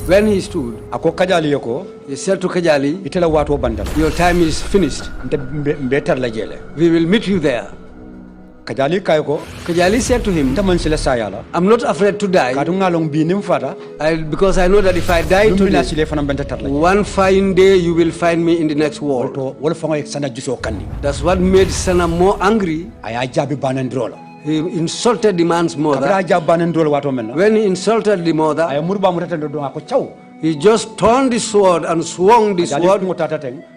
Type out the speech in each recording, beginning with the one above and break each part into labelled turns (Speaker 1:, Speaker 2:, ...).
Speaker 1: When he stood,
Speaker 2: ako Kajali yoko,
Speaker 1: he said to Kajali,
Speaker 2: itela watu bandal.
Speaker 1: your time is finished.
Speaker 2: Better la jele.
Speaker 1: We will meet you there.
Speaker 2: Kajali kayoko,
Speaker 1: Kajali said to him, I'm not afraid to die, because I know that if I die today, one fine day you will find me in the next world. That's what made Sana more angry. He insulted the man's mother. When he insulted the mother, he just turned the sword and swung the sword.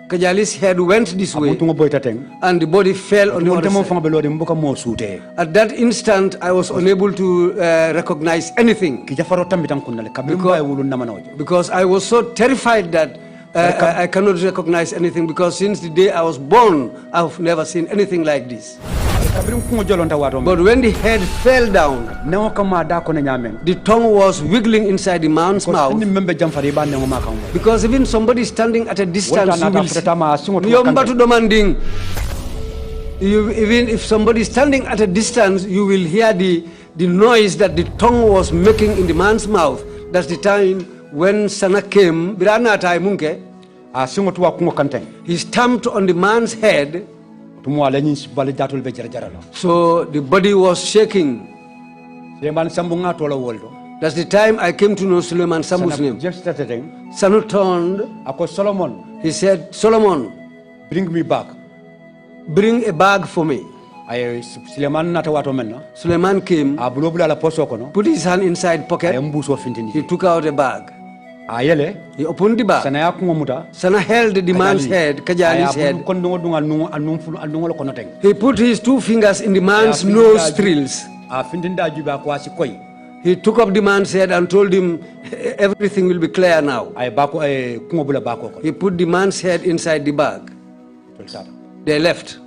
Speaker 1: Kajali's head went this way, and the body fell on the other side. At that instant, I was unable to recognize anything, because I was so terrified that I cannot recognize anything, because since the day I was born, I've never seen anything like this. But when the head fell down, the tongue was wiggling inside the man's mouth, because even somebody standing at a distance, even if somebody standing at a distance, you will hear the noise that the tongue was making in the man's mouth. That's the time when Sana came. He stamped on the man's head. So the body was shaking. That's the time I came to know Suleiman Sambu's name. Sanu turned. He said, Solomon,
Speaker 2: bring me back.
Speaker 1: Bring a bag for me. Suleiman came, put his hand inside pocket. He took out a bag. He opened the bag. Sana held the man's head, Kajali's head. He put his two fingers in the man's nostrils. He took up the man's head and told him, everything will be clear now. He put the man's head inside the bag. They left.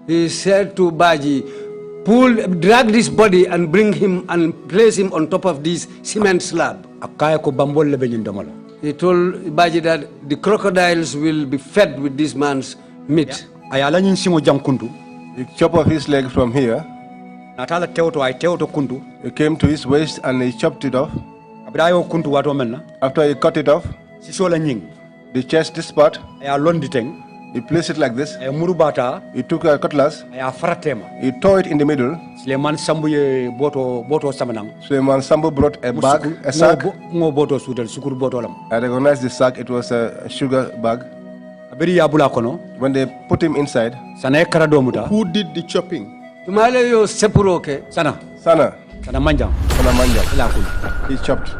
Speaker 1: He said to Baji, drag this body and bring him and place him on top of this cement slab. He told Baji that the crocodiles will be fed with this man's meat.
Speaker 3: He chopped off his leg from here. He came to his waist and he chopped it off. After he cut it off, the chest, this part, he placed it like this. He took a cutlass. He tore it in the middle. Suleiman Sambu brought a bag, a sack. I recognized the sack. It was a sugar bag. When they put him inside,
Speaker 4: who did the chopping?
Speaker 3: Sana Manjang. He chopped.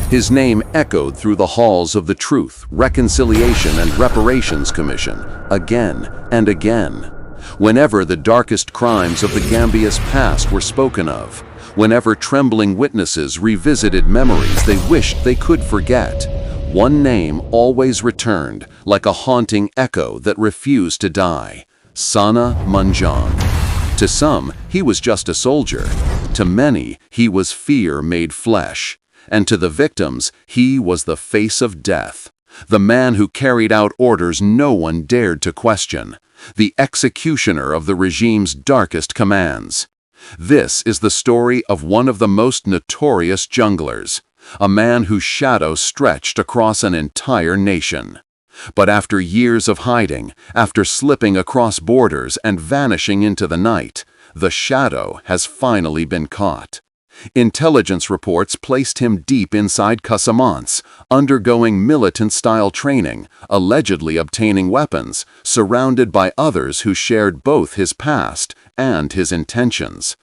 Speaker 5: His name echoed through the halls of the Truth, Reconciliation and Reparations Commission, again and again. Whenever the darkest crimes of the Gambia's past were spoken of, whenever trembling witnesses revisited memories they wished they could forget, one name always returned, like a haunting echo that refused to die: Sana Manjang. To some, he was just a soldier. To many, he was fear made flesh. And to the victims, he was the face of death, the man who carried out orders no one dared to question, the executioner of the regime's darkest commands. This is the story of one of the most notorious junglers, a man whose shadow stretched across an entire nation. But after years of hiding, after slipping across borders and vanishing into the night, the shadow has finally been caught. Intelligence reports placed him deep inside Casamance, undergoing militant-style training, allegedly obtaining weapons, surrounded by others who shared both his past and his intentions.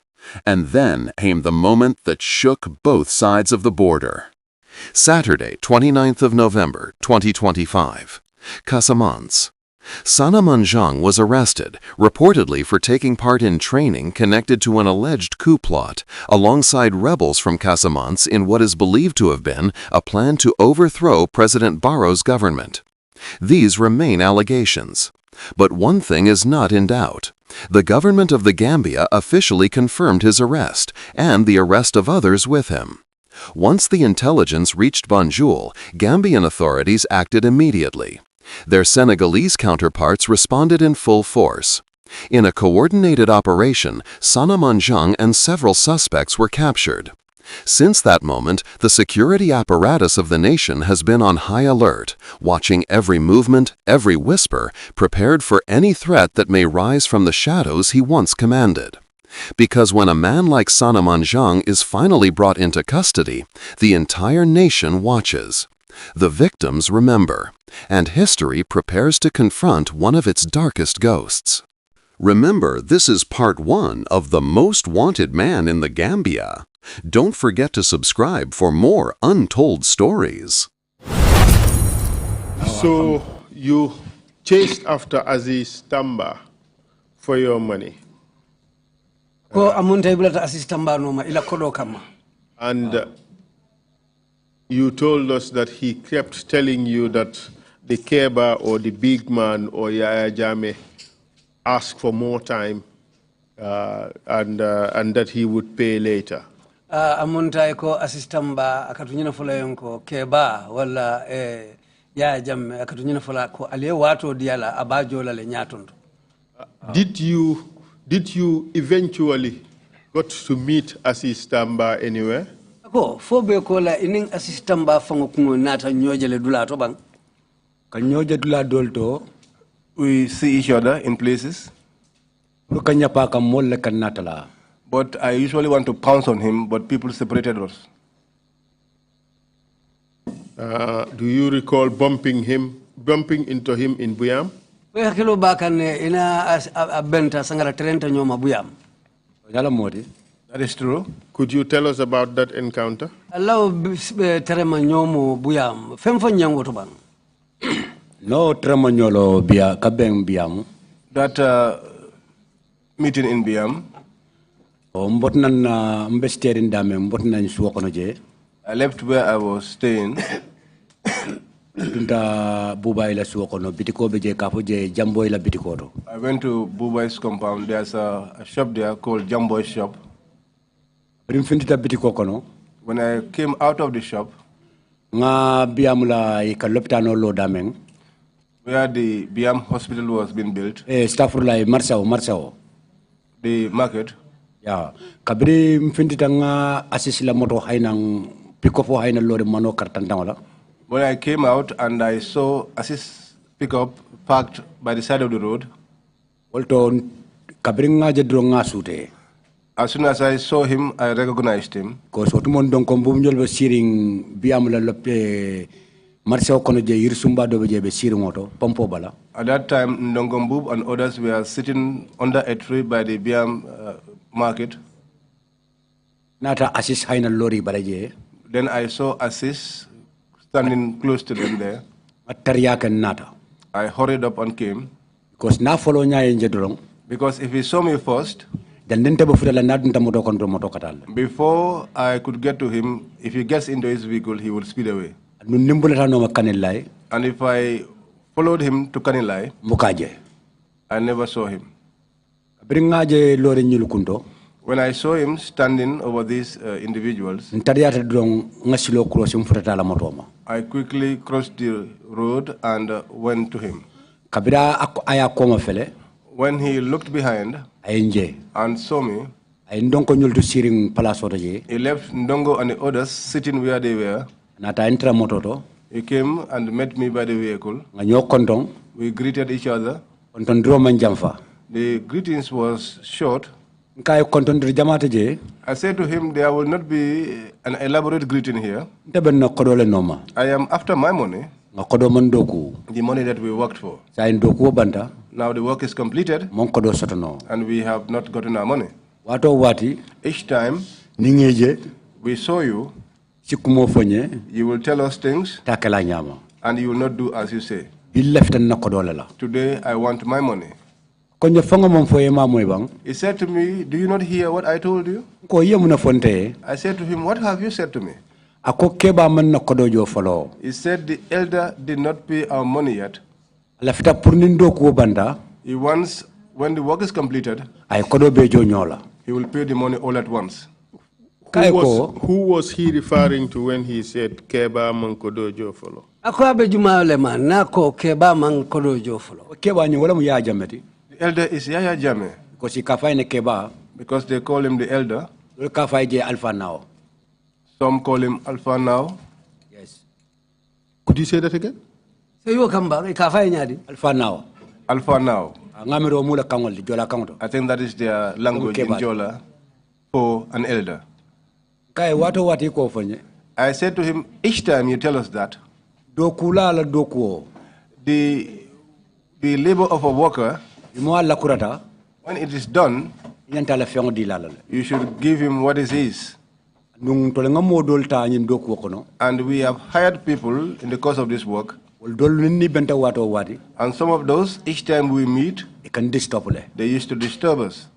Speaker 5: And then came the moment that shook both sides of the border. Saturday, 29th of November, 2025. Casamance. Sana Manjang was arrested, reportedly for taking part in training connected to an alleged coup plot, alongside rebels from Casamance in what is believed to have been a plan to overthrow President Barrow's government. These remain allegations. But one thing is not in doubt. The government of the Gambia officially confirmed his arrest, and the arrest of others with him. Once the intelligence reached Banjul, Gambian authorities acted immediately. Their Senegalese counterparts responded in full force. In a coordinated operation, Sana Manjang and several suspects were captured. Since that moment, the security apparatus of the nation has been on high alert, watching every movement, every whisper, prepared for any threat that may rise from the shadows he once commanded. Because when a man like Sana Manjang is finally brought into custody, the entire nation watches. The victims remember, and history prepares to confront one of its darkest ghosts. Remember, this is part 1 of The Most Wanted Man in the Gambia. Don't forget to subscribe for more untold stories.
Speaker 4: So you chased after Aziz Tamba for your money. And you told us that he kept telling you that the Keba or the big man or Yaya Jame asked for more time and that he would pay later.
Speaker 1: Amunta ko assistamba akatunyina fula yonko keba wala ya jamme akatunyina fula ko ale wato diala abajo la le nyatondo.
Speaker 4: Did you eventually got to meet assistamba anywhere?
Speaker 1: Ko fobe ko la inin assistamba fango kungo nata nyojele dula to bang. Ka nyoje dula dolto
Speaker 3: We see each other in places.
Speaker 1: ko kanya pa ka molle kan natala.
Speaker 3: But I usually want to pounce on him, but people separated us.
Speaker 4: Do you recall bumping into him in Buyam?
Speaker 1: We hakilo bakan ina abenta sangara terenta nyoma Buyam. Yala modi.
Speaker 3: That is true.
Speaker 4: Could you tell us about that encounter?
Speaker 1: Allah terema nyomo Buyam. Femfo nyango to bang. No terema nyolo biya kabeng Buyam.
Speaker 3: That meeting in Biam.
Speaker 1: I left
Speaker 3: where I was staying.
Speaker 1: I went
Speaker 3: to Bubai's compound. There's a shop there called Jamboy's shop. When I came out of the shop, where the Biam hospital was being built, the market,
Speaker 1: yeah, kabri mfinditanga asisila moto hainang pickup haina lori mano kartantanga.
Speaker 3: When I came out and I saw assist pickup parked by the side of the road,
Speaker 1: Walto kabri nga jedronga sute.
Speaker 3: As soon as I saw him, I recognized him.
Speaker 1: Because otumon don kombum jolbe siring biamula lope marsa kono je yirsumba do be siring moto pompo bala.
Speaker 3: At that time, Ndongombub and others were sitting under a tree by the Biam market.
Speaker 1: Nata assist haina lori balaje.
Speaker 3: Then I saw Assis standing close to them there.
Speaker 1: Nata.
Speaker 3: I hurried up and came.
Speaker 1: Because na follow nya jedrong.
Speaker 3: Because if he saw me first, before I could get to him, if he gets into his vehicle, he would speed away. And if I followed him to Kanilai, I never saw him. When I saw him standing over these individuals, I quickly crossed the road and went to him. When he looked behind and saw me, he left Ndongo and the others sitting where they were. He came and met me by the vehicle. We greeted each other. The greetings was short. I said to him, there will not be an elaborate greeting here. I am after my money, the money that we worked for. Now the work is completed, and we have not gotten our money. Each time we saw you, you will tell us things, and you will not do as you say. Today I want my money. He said to me, do you not hear what I told you? I said to him, what have you said to me? He said the elder did not pay our money yet. He wants, when the work is completed, he will pay the money all at once.
Speaker 4: Who was he referring to when he said Keba Mankodo Jofolo?
Speaker 3: The The elder is Yaya Jammeh.
Speaker 1: Because he kafai ne keba.
Speaker 3: Because they call him the elder.
Speaker 1: Kafai je Alpha now.
Speaker 3: Some call him Alpha now.
Speaker 1: Yes.
Speaker 4: Could you say that again?
Speaker 1: So you come back, kafai nyadi. Alpha now.
Speaker 3: Alpha now.
Speaker 1: Ngamiro mula kangol jola kangto.
Speaker 3: I think that is their language in Jola for an elder.
Speaker 1: Kai wato wati ko fonye.
Speaker 3: I said to him, each time you tell us that,
Speaker 1: dokula la dokuo.
Speaker 3: The labor of a worker, when it is done, you should give him what is his. And we have hired people in the course of this work. And some of those, each time we meet, they used to disturb us.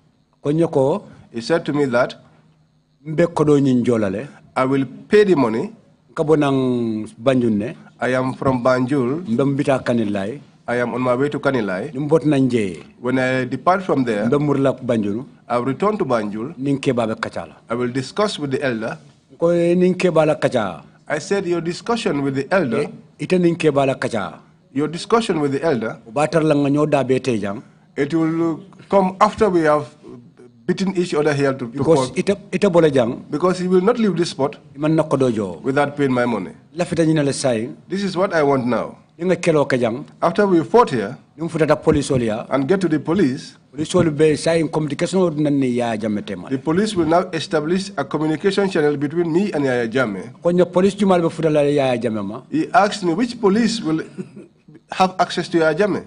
Speaker 3: He said to me that, I will pay the money. I am from Banjul. I am on my way to Kanilai. When I depart from there, I will return to Banjul. I will discuss with the elder. I said, your discussion with the elder, it will come after we have beaten each other here to court. Because he will not leave this spot without paying my money. This is what I want now. After we fought here and get to the police, the police will now establish a communication channel between me and Yaya Jammeh. He asked me which police will have access to Yaya Jammeh.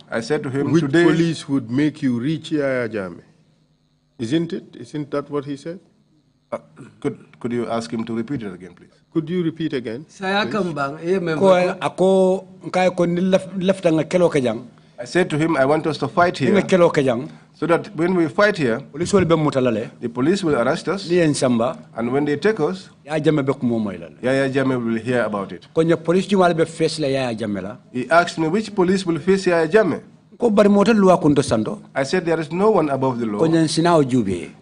Speaker 3: I said to him,
Speaker 4: which
Speaker 3: today,
Speaker 4: police would make you reach Yaya Jammeh? Isn't it? Isn't that what he said?
Speaker 3: Could you ask him to repeat it again, please?
Speaker 4: Could you repeat again?
Speaker 3: I said to him, I want us to fight here, so that when we fight here, the police will arrest us, and when they take us, Yaya Jammeh will hear about it. He asked me which police will face Yaya Jammeh. I said there is no one above the law.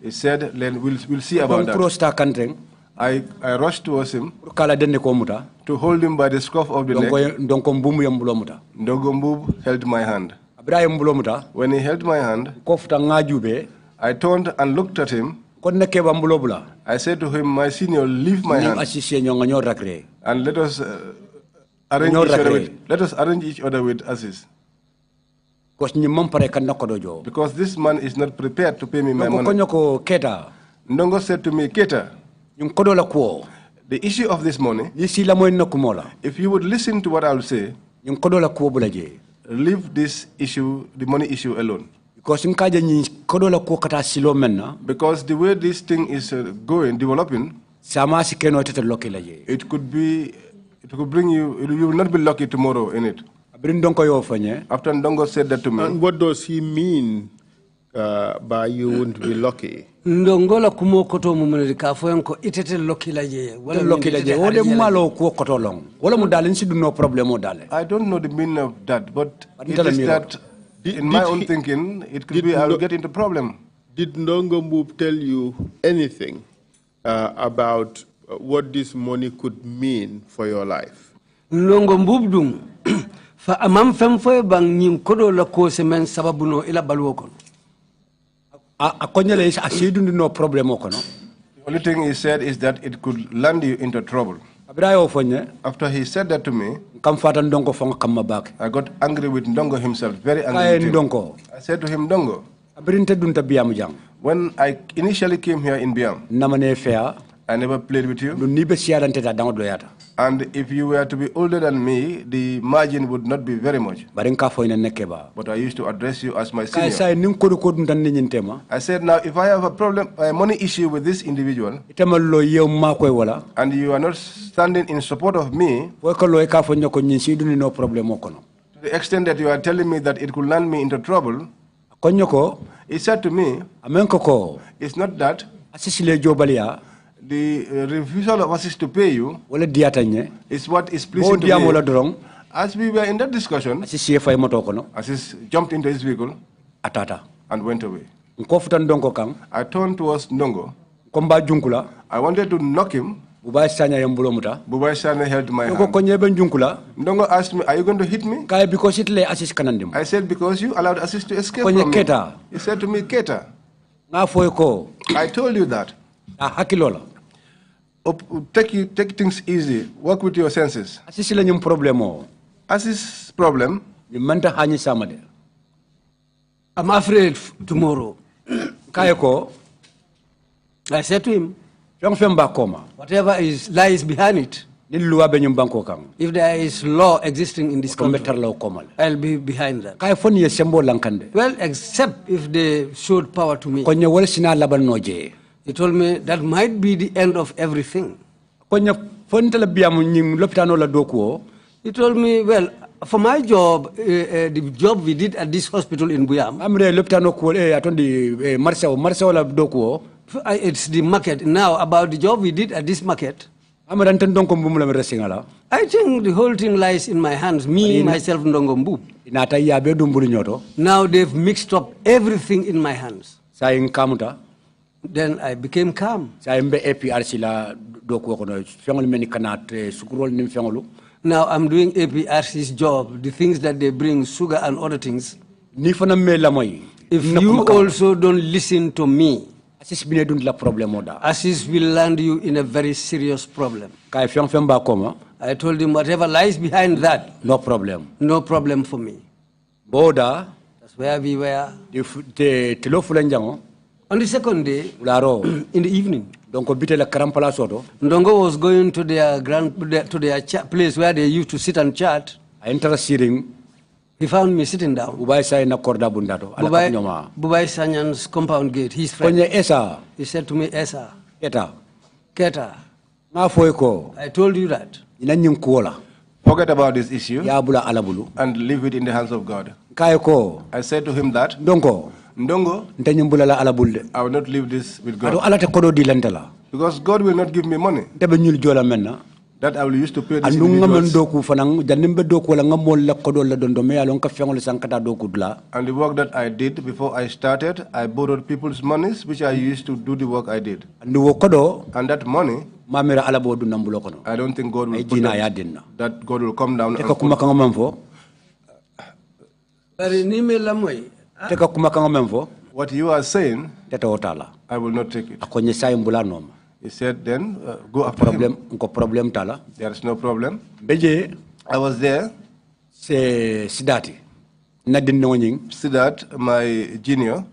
Speaker 3: He said, then we'll see about that. I rushed towards him to hold him by the scruff of the neck. Ndongombu held my hand. When he held my hand, I turned and looked at him. I said to him, my senior, leave my hand and let us arrange each other with assist. Because this man is not prepared to pay me my money. Ndongo said to me, Keita, the issue of this money, if you would listen to what I will say, leave this issue, the money issue, alone. Because the way this thing is developing, it could bring you, you will not be lucky tomorrow in it. After Ndongo said that to me.
Speaker 4: And what does he mean by you won't be lucky?
Speaker 1: Ndongola kumokoto mumulika foyanko itete lokila je wala malo ku kotolong wala mudalin si no problem modale.
Speaker 3: I don't know the meaning of that, but it is that in my own thinking it could be I will get into problem.
Speaker 4: Did Ndongo Mbub tell you anything about what this money could mean for your life?
Speaker 1: Ndongo Mbub dum fa amam fem foy bang nyim kodo la ko semen sababuno ila balwoko. No problem.
Speaker 3: The only thing he said is that it could land you into trouble. After he said that to me, I got angry with Ndongo himself, very angry with him. I said to him, Ndongo, when I initially came here in Biam, I never played with you. And if you were to be older than me, the margin would not be very much. But I used to address you as my senior. I said, now if I have a problem, a money issue with this individual, and you are not standing in support of me, to the extent that you are telling me that it could land me into trouble, he said to me, it's not that. The refusal of assist to pay you is what is pleasing to me. As we were in that discussion, Assis jumped into his vehicle and went away. I turned towards Ndongo. I wanted to knock him,
Speaker 2: Bubai Sanya Yambulamuta.
Speaker 3: Bubai Sanya held my hand.
Speaker 2: Ndongo
Speaker 3: asked me, are you going to hit me?
Speaker 2: Because it lay assist kanandim.
Speaker 3: I said, because you allowed assist to escape from me. He said to me, Keita. I told you that. Take things easy. Work with your senses. Assist's problem.
Speaker 1: I'm afraid tomorrow. I said to him, whatever lies behind it, if there is law existing in this country, I'll be behind that. Well, except if they showed power to me. He told me that might be the end of everything. He told me, well, for my job, the job we did at this hospital in Buyam, it's the market. Now, about the job we did at this market, I think the whole thing lies in my hands, me, myself, Ndongombu. Now they've mixed up everything in my hands. Then I became calm. Now I'm doing APRC's job, the things that they bring, sugar and other things. If you also don't listen to me, Assist will land you in a very serious problem. I told him whatever lies behind that, no problem. No problem for me. That's where we were. On the second day, in the evening, Ndongo was going to their place where they used to sit and chat. He found me sitting down. Bubai Sanyan's compound gate, his friend. He said to me, Ensa Keita. I told you that.
Speaker 3: Forget about this issue and leave it in the hands of God. I said to him that, Ndongo, I will not leave this with God. Because God will not give me money that I will use to pay these individuals. And the work that I did before I started, I borrowed people's monies, which I used to do the work I did. And that money, I don't think God will put that God will come down and what you are saying, I will not take it. He said, then go after him. There is no problem. I was there. Sidat, my junior,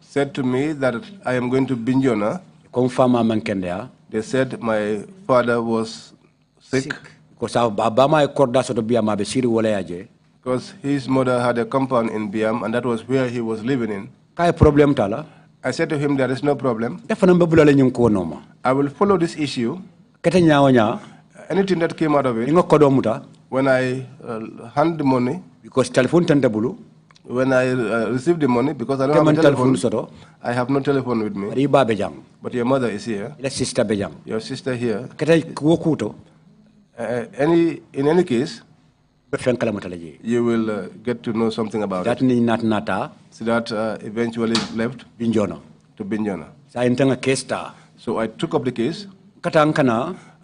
Speaker 3: said to me that I am going to Bignona. They said my father was sick. Because his mother had a compound in Biam, and that was where he was living in. I said to him, there is no problem. I will follow this issue. Anything that came out of it, when I hand the money, because when I receive the money, because I don't have a telephone, I have no telephone with me. But your mother is here. Your sister here. In any case, you will get to know something about it. So that eventually left to Bignona. So I took up the case.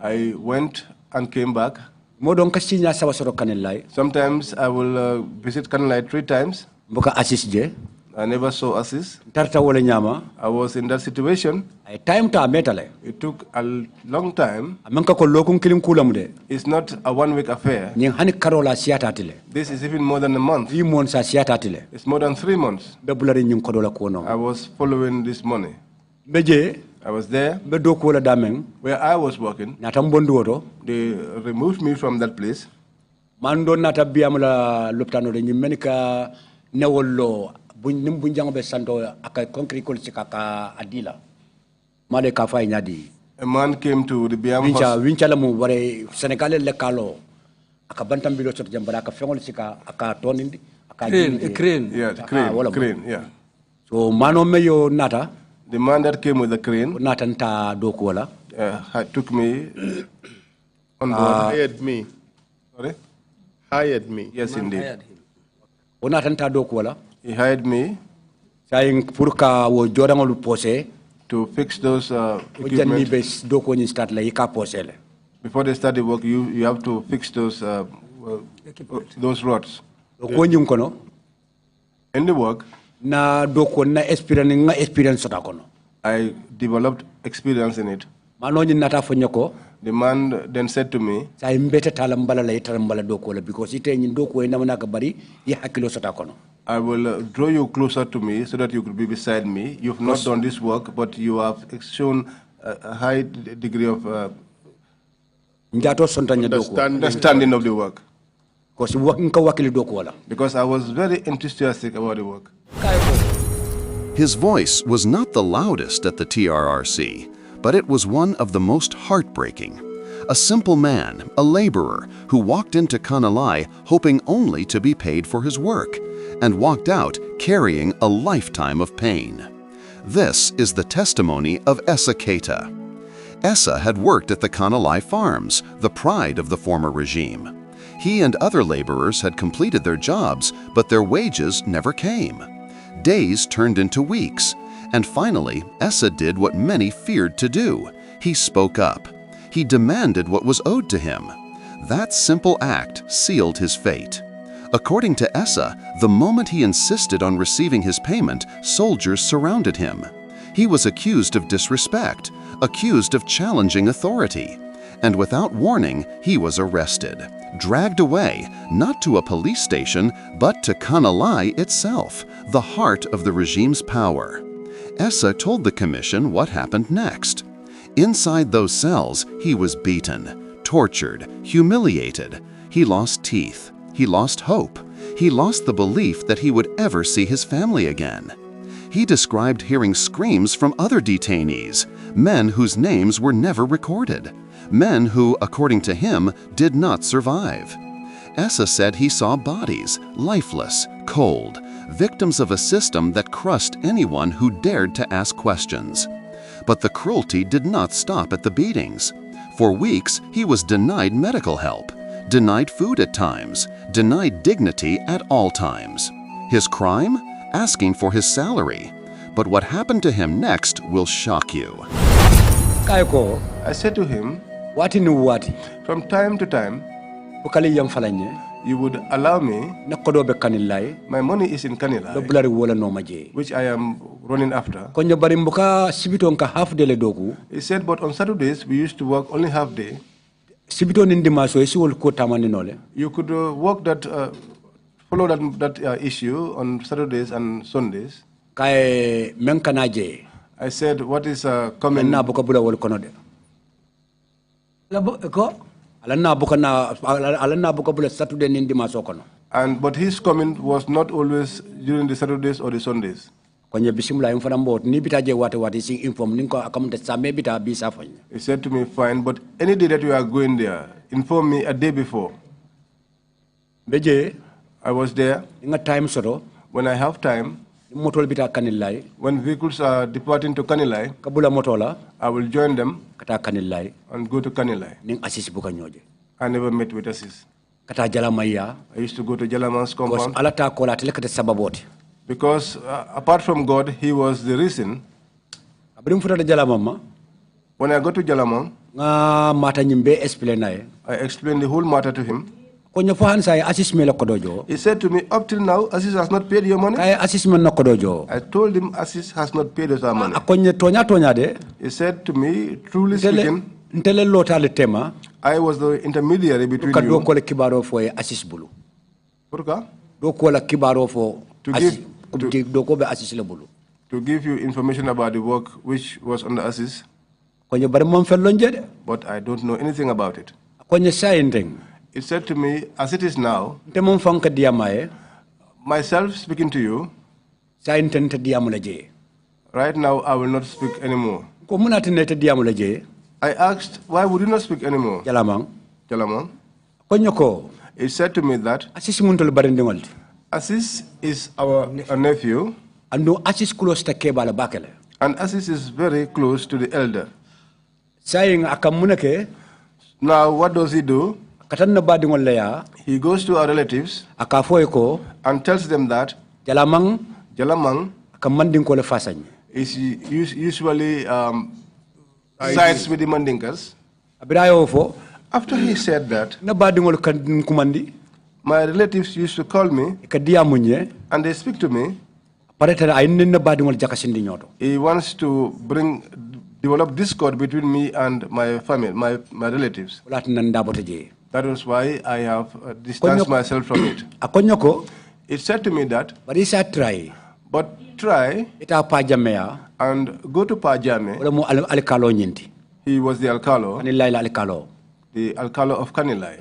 Speaker 3: I went and came back. Sometimes I will visit Kanilai 3 times. I never saw assist. I was in that situation. It took a long time. It's not a 1-week affair. This is even more than a month. It's more than 3 months. I was following this money. I was there where I was working. They removed me from that place. A man came to the Biam crane. Yeah, the crane, yeah.
Speaker 2: So mano meyo nata.
Speaker 3: The man that came with the crane took me on board.
Speaker 4: Hired me.
Speaker 3: Sorry?
Speaker 4: Hired me.
Speaker 3: Yes, indeed.
Speaker 2: Hired
Speaker 3: He hired me.
Speaker 2: Saying purka wo jorangolu pose.
Speaker 3: to fix those equipment. Before they start the work, you have to fix those rods. In the work, I developed experience in it. The man then said to me, I will draw you closer to me so that you could be beside me. You've not done this work, but you have shown a high degree of understanding of the work. Because I was very enthusiastic about the work.
Speaker 5: His voice was not the loudest at the TRRC, but it was one of the most heartbreaking. A simple man, a laborer, who walked into Kanilai hoping only to be paid for his work, and walked out carrying a lifetime of pain. This is the testimony of Ensa Keita. Ensa had worked at the Kanilai farms, the pride of the former regime. He and other laborers had completed their jobs, but their wages never came. Days turned into weeks, and finally, Ensa did what many feared to do. He spoke up. He demanded what was owed to him. That simple act sealed his fate. According to Ensa, the moment he insisted on receiving his payment, soldiers surrounded him. He was accused of disrespect, accused of challenging authority. And without warning, he was arrested, dragged away, not to a police station, but to Kanilai itself, the heart of the regime's power. Ensa told the commission what happened next. Inside those cells, he was beaten, tortured, humiliated. He lost teeth. He lost hope. He lost the belief that he would ever see his family again. He described hearing screams from other detainees, men whose names were never recorded, men who, according to him, did not survive. Ensa said he saw bodies, lifeless, cold, victims of a system that crushed anyone who dared to ask questions. But the cruelty did not stop at the beatings. For weeks, he was denied medical help, denied food at times, denied dignity at all times. His crime? Asking for his salary. But what happened to him next will shock you.
Speaker 3: I said to him, from time to time, you would allow me, my money is in Kanilai, which I am running after. He said, but on Saturdays, we used to work only half day. You could work that, follow that issue on Saturdays and Sundays. I said, what is coming? But his comment was not always during the Saturdays or the Sundays. He said to me, fine, but any day that you are going there, inform me a day before. I was there. When I have time, when vehicles are departing to Kanilai, I will join them and go to Kanilai. I never met with Assis. I used to go to Jalaman's compound. Because apart from God, he was the reason. When I go to Jalamang, I explained the whole matter to him. He said to me, up till now, Assis has not paid your money. I told him Assis has not paid us our money. He said to me, truly speaking, I was the intermediary between you. To give you information about the work which was under Assis. But I don't know anything about it. It said to me, as it is now, myself speaking to you, right now I will not speak anymore. I asked, why would you not speak anymore? Jalamang. It said to me that Assis is our nephew, and Assis is very close to the elder. Now what does he do? He goes to our relatives and tells them that Jalamang is usually sides with the Mandinkas. After he said that, my relatives used to call me and they speak to me. He wants to develop discord between me and my family, my relatives. That was why I have distanced myself from it. It said to me that, but try and go to Pajame. He was the alcalo, the alcalo of Kanilai.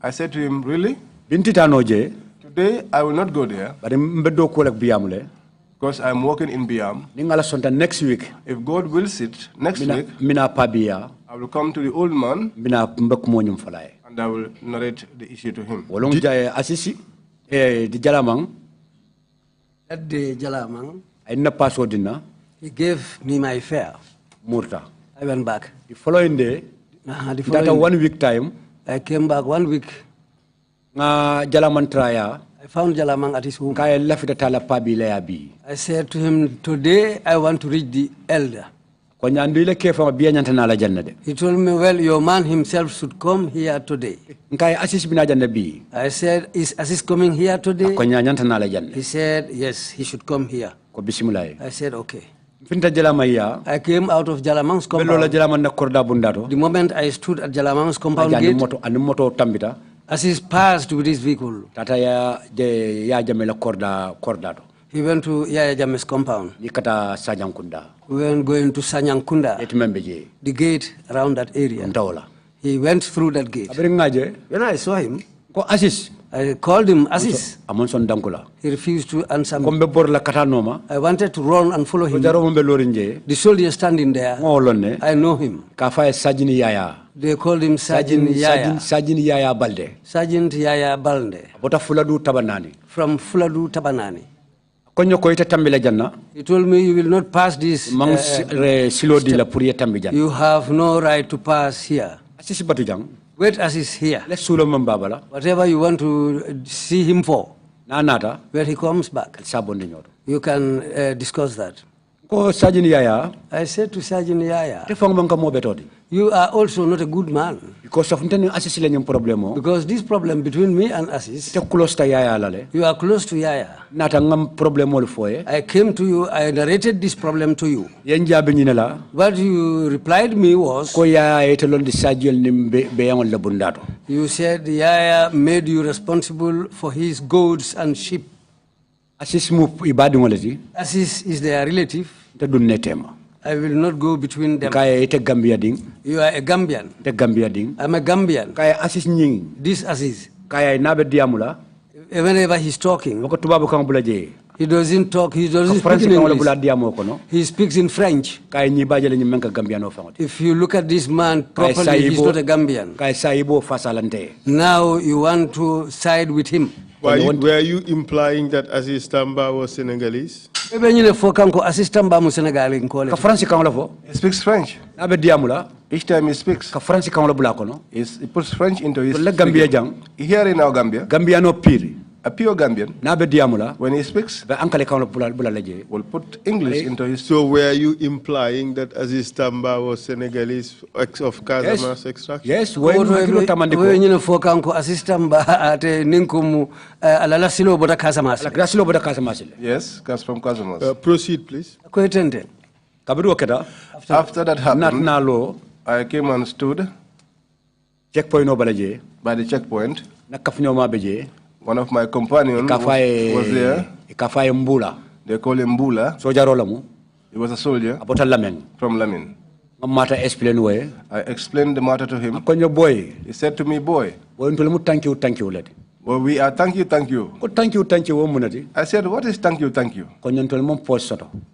Speaker 3: I said to him, really? Today I will not go there because I am working in Biam.
Speaker 2: Next week,
Speaker 3: if God wills it, next week, I will come to the old man and I will narrate the issue to him.
Speaker 1: That day, Jalamang, he gave me my fare. I went back.
Speaker 2: The following day, after 1 week time,
Speaker 1: I came back 1 week. I found Jalamang at his home. I said to him, today I want to reach the elder. He told me, well, your man himself should come here today. I said, is Assis coming here today? He said, yes, he should come here. I said, okay. I came out of Jalamang's compound. The moment I stood at Jalamang's compound gate, Assis passed with his vehicle. He went to Yaya Jame's compound. We were going to Sanyankunda, the gate around that area. He went through that gate. When I saw him, I called him Assis. He refused to answer me. I wanted to run and follow him. The soldier standing there, I know him. They called him Sergeant Yaya.
Speaker 2: Sergeant Yaya Balde.
Speaker 1: Sergeant Yaya Balde. From Fuladu Tabanani. He told me, you will not pass this. You have no right to pass here. Wait as he's here. Whatever you want to see him for, when he comes back, you can discuss that. I said to Sergeant Yaya, you are also not a good man. Because this problem between me and Assis, you are close to Yaya. I came to you, I narrated this problem to you. What you replied me was, you said Yaya made you responsible for his goats and sheep. Assis is their relative. I will not go between them. You are a Gambian. I'm a Gambian. This Assis, whenever he's talking, he doesn't talk, he doesn't speak in English. He speaks in French. If you look at this man properly, he's not a Gambian. Now you want to side with him.
Speaker 4: Were you implying that Assis Tamba was Senegalese?
Speaker 3: He speaks French. Each time he speaks, he puts French into his speaking. Here in our Gambia, a pure Gambian, when he speaks, will put English into his.
Speaker 4: So were you implying that Assis Tamba was Senegalese of Casamance extraction?
Speaker 2: Yes.
Speaker 3: Yes, comes from Casamance.
Speaker 4: Proceed, please.
Speaker 3: After that happened, I came and stood by the checkpoint. One of my companions was there. They call him Mbula. He was a soldier from Lamin. I explained the matter to him. He said to me, boy, well, we are thank you. I said, what is thank you?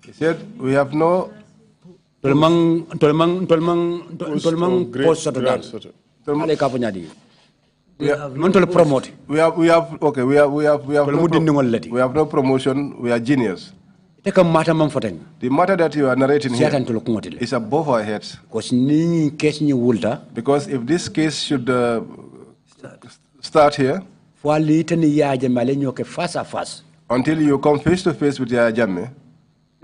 Speaker 3: He said, we have no We have no promotion. We are genius. The matter that you are narrating here is above our heads. Because if this case should start here, until you come face to face with Yaya Jammeh,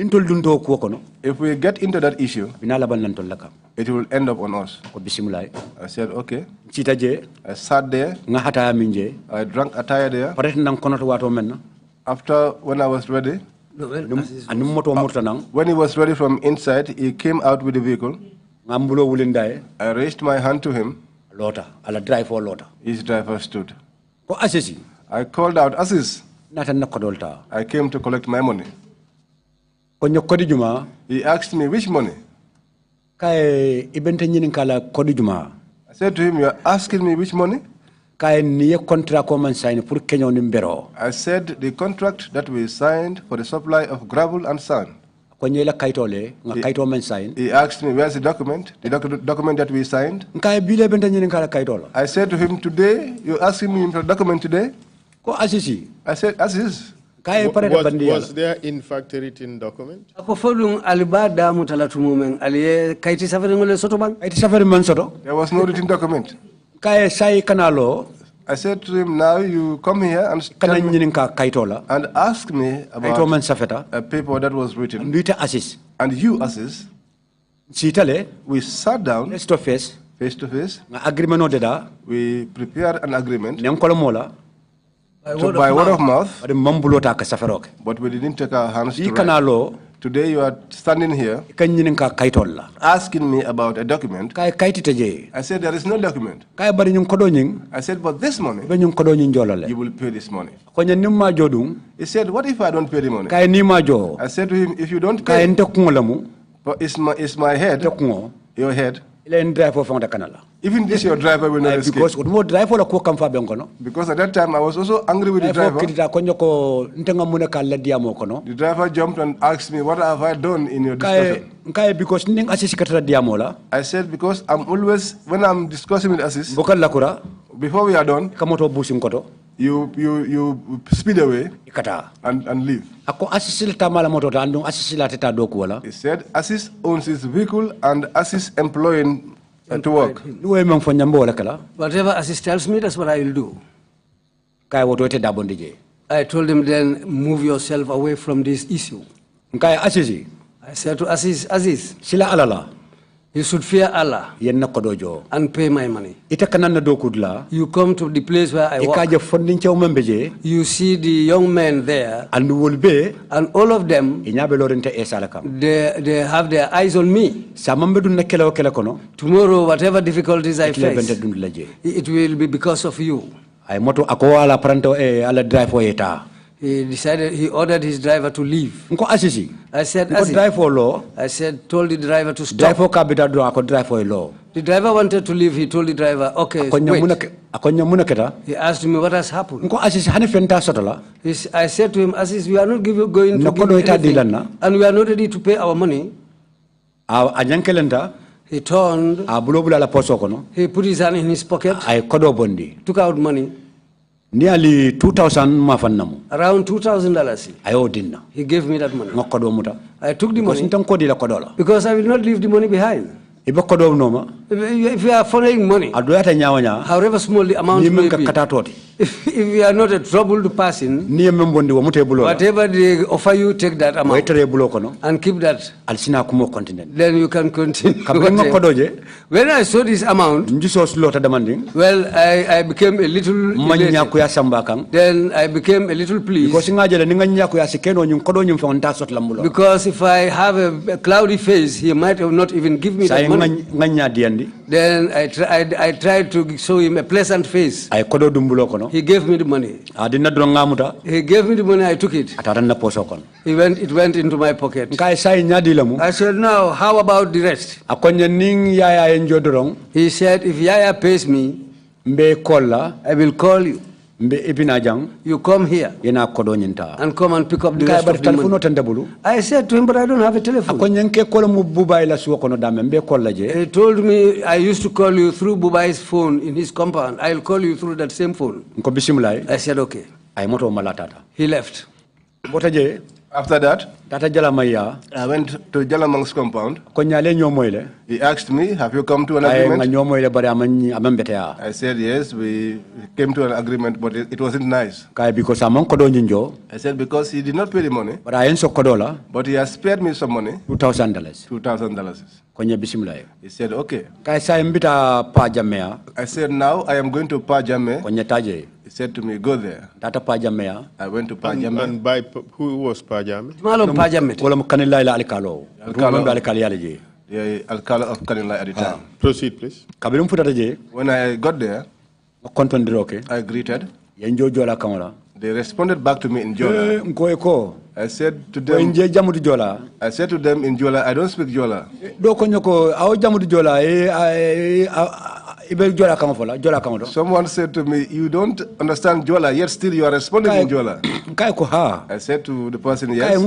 Speaker 3: If we get into that issue, it will end up on us. I said, okay. I sat there. I drank attire there. After, when I was ready, when he was ready from inside, he came out with the vehicle. I raised my hand to him. His driver stood. I called out, Assis. I came to collect my money. He asked me, which money? I said to him, you are asking me which money? I said the contract that we signed for the supply of gravel and sand. He asked me, where's the document? The document that we signed? I said to him, today, you're asking me for the document today? I said, Assis.
Speaker 4: Was there in fact a written document? There was
Speaker 3: no written document. I said to him, now you come here and ask me about a paper that was written. And you, Assis, we sat down face to face. We prepared an agreement by word of mouth, but we didn't take our hands to write. Today you are standing here asking me about a document. I said, there is no document. I said, but this money, you will pay this money. He said, what if I don't pay the money? I said to him, if you don't pay, it's my head, your head. Even this your driver will not escape. Because at that time I was also angry with the driver. The driver jumped and asked me, what have I done in your discussion? I said, because I'm always, when I'm discussing with Assis, before we are done, you speed away and leave. He said, Assis owns his vehicle and Assis employing to work.
Speaker 1: Whatever Assis tells me, that's what I will do. I told him, then move yourself away from this issue. I said to Assis, you should fear Allah and pay my money. You come to the place where I work. You see the young men there, and all of them, they have their eyes on me. Tomorrow, whatever difficulties I face, it will be because of you. He decided, he ordered his driver to leave. I said, told the driver to stop. The driver wanted to leave, he told the driver, okay, wait. He asked me what has happened. I said to him, Assis, we are not going to give you anything, and we are not ready to pay our money. He turned, he put his hand in his pocket, took out money. Nearly $2,000 around $2,000. He gave me that money. I took the money because I will not leave the money behind. If you are following money, however small the amount may be, if you are not a troubled person, whatever they offer you, take that amount and keep that. Then you can continue. When I saw this amount, well, I became a little elated. Then I became a little pleased. Because if I have a cloudy face, he might have not even give me that money. Then I tried to show him a pleasant face. He gave me the money. He gave me the money, I took it. It went into my pocket. I said, now, how about the rest? He said, if Yaya pays me, I will call you. You come here and come and pick up the rest of the money. I said to him, but I don't have a telephone. He told me, I used to call you through Bubai's phone in his compound. I'll call you through that same phone. I said, okay. He left.
Speaker 3: After that, I went to Jalamang's compound. He asked me, have you come to an agreement? I said, yes, we came to an agreement, but it wasn't nice. I said, because he did not pay the money, but he has spared me some money. $2,000. He said, okay. I said, now I am going to Pajame. He said to me, go there. I went to Pajame.
Speaker 4: And by who was Pajame?
Speaker 3: The Alcala of Kanilai at the time.
Speaker 4: Proceed, please.
Speaker 3: When I got there, I greeted. They responded back to me in Jola. I said to them in Jola, I don't speak Jola. Someone said to me, you don't understand Jola, yet still you are responding in Jola. I said to the person, yes.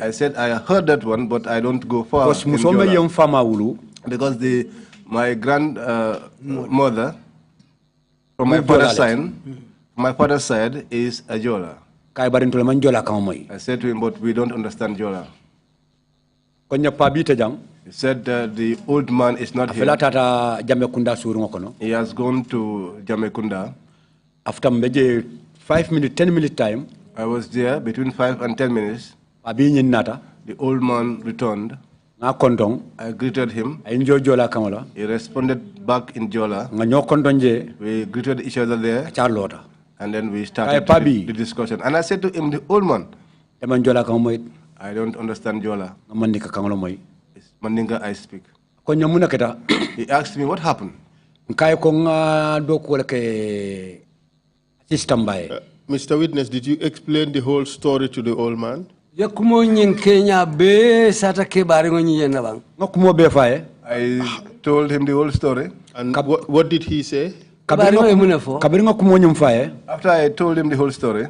Speaker 3: I said, I heard that one, but I don't go far in Jola. Because my grandmother, from my father's side, is a Jola. I said to him, but we don't understand Jola. He said the old man is not here. He has gone to Jamekunda.
Speaker 2: After maybe 5 minutes, 10 minutes time,
Speaker 3: I was there between 5 and 10 minutes. The old man returned. I greeted him. He responded back in Jola. We greeted each other there. And then we started the discussion. And I said to him, the old man, I don't understand Jola. It's Mandinka I speak. He asked me, what happened?
Speaker 4: Mr. Witness, did you explain the whole story to the old man?
Speaker 3: I told him the whole story.
Speaker 4: And what did he say?
Speaker 3: After I told him the whole story,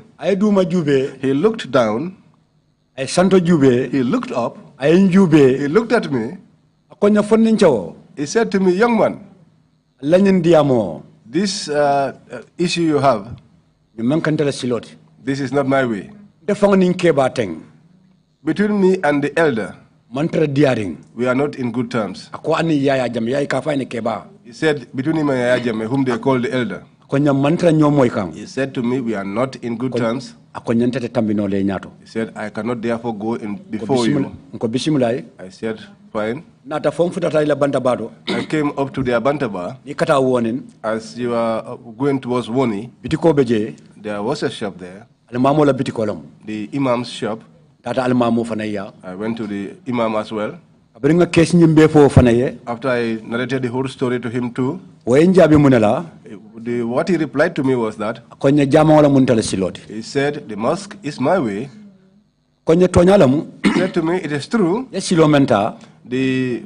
Speaker 3: he looked down, he looked up, he looked at me, he said to me, young man, this issue you have, this is not my way. Between me and the elder, we are not in good terms. He said, between him and Yaya Jammeh, whom they call the elder, he said to me, we are not in good terms. He said, I cannot therefore go in before you. I said, fine. I came up to their bantaba. As you are going towards Woni, there was a shop there, the imam's shop. I went to the imam as well. After I narrated the whole story to him too, what he replied to me was that he said, the mosque is my way. He said to me, it is true. The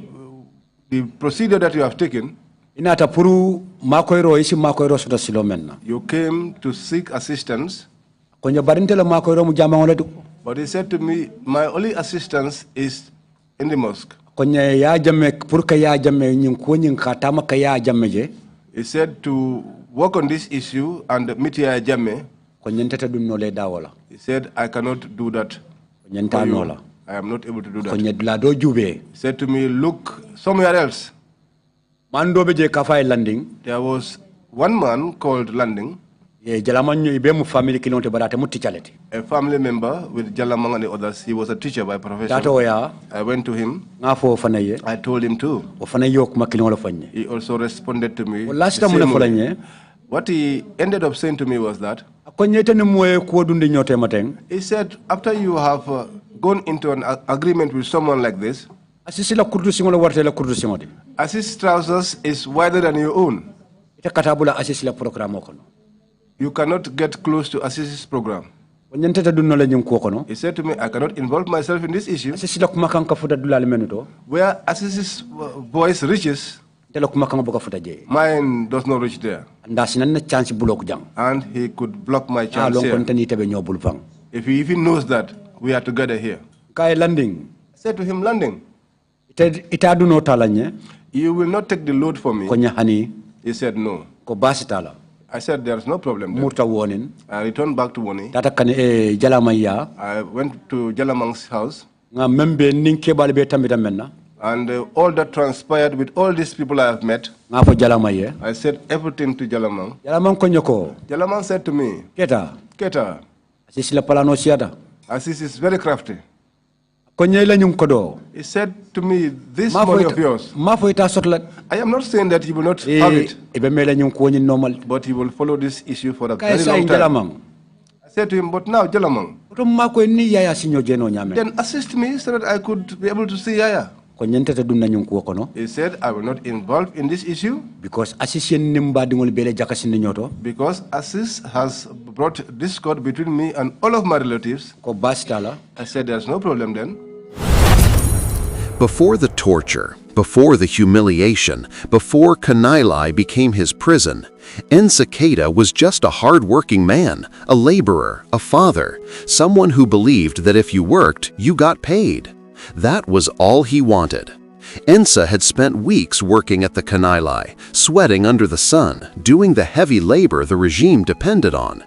Speaker 3: procedure that you have taken, you came to seek assistance. But he said to me, my only assistance is in the mosque. He said to work on this issue and meet Yaya Jammeh. He said, I cannot do that. I am not able to do that. He said to me, look somewhere else. There was one man called Landing, a family member with Jalamang and the others. He was a teacher by profession. I went to him. I told him too. He also responded to me the same way. What he ended up saying to me was that he said, after you have gone into an agreement with someone like this, Assis's trousers is wider than your own. You cannot get close to Assis's program. He said to me, I cannot involve myself in this issue. Where Assis's voice reaches, mine does not reach there. And he could block my chance here. If he even knows that we are together here. I said to him, Landing, you will not take the load for me. He said, no. I said there's no problem there.
Speaker 1: Murta wonin.
Speaker 3: I returned back to Woni.
Speaker 1: Tata kan Jalamaya.
Speaker 3: I went to Jalamang's house.
Speaker 1: Nga membe ninke balbe tambita menna.
Speaker 3: And all that transpired with all these people I have met,
Speaker 1: Nga fo Jalamaye.
Speaker 3: I said everything to Jalamang.
Speaker 1: Jalamang konyoko.
Speaker 3: Jalamang said to me, Keita,
Speaker 1: Asisi la palano siata.
Speaker 3: Assis is very crafty.
Speaker 1: Konyela nyung kodo.
Speaker 3: He said to me, this money of yours, I am not saying that he will not have it, but he will follow this issue for a very long time. I said to him, but now, Jalamang, then assist me so that I could be able to see Yaya. He said, I will not involve in this issue because Assis has brought discord between me and all of my relatives. I said, there's no problem then.
Speaker 5: Before the torture, before the humiliation, before Kanilai became his prison, Ensa Keita was just a hard-working man, a laborer, a father, someone who believed that if you worked, you got paid. That was all he wanted. Ensa had spent weeks working at the Kanilai, sweating under the sun, doing the heavy labor the regime depended on.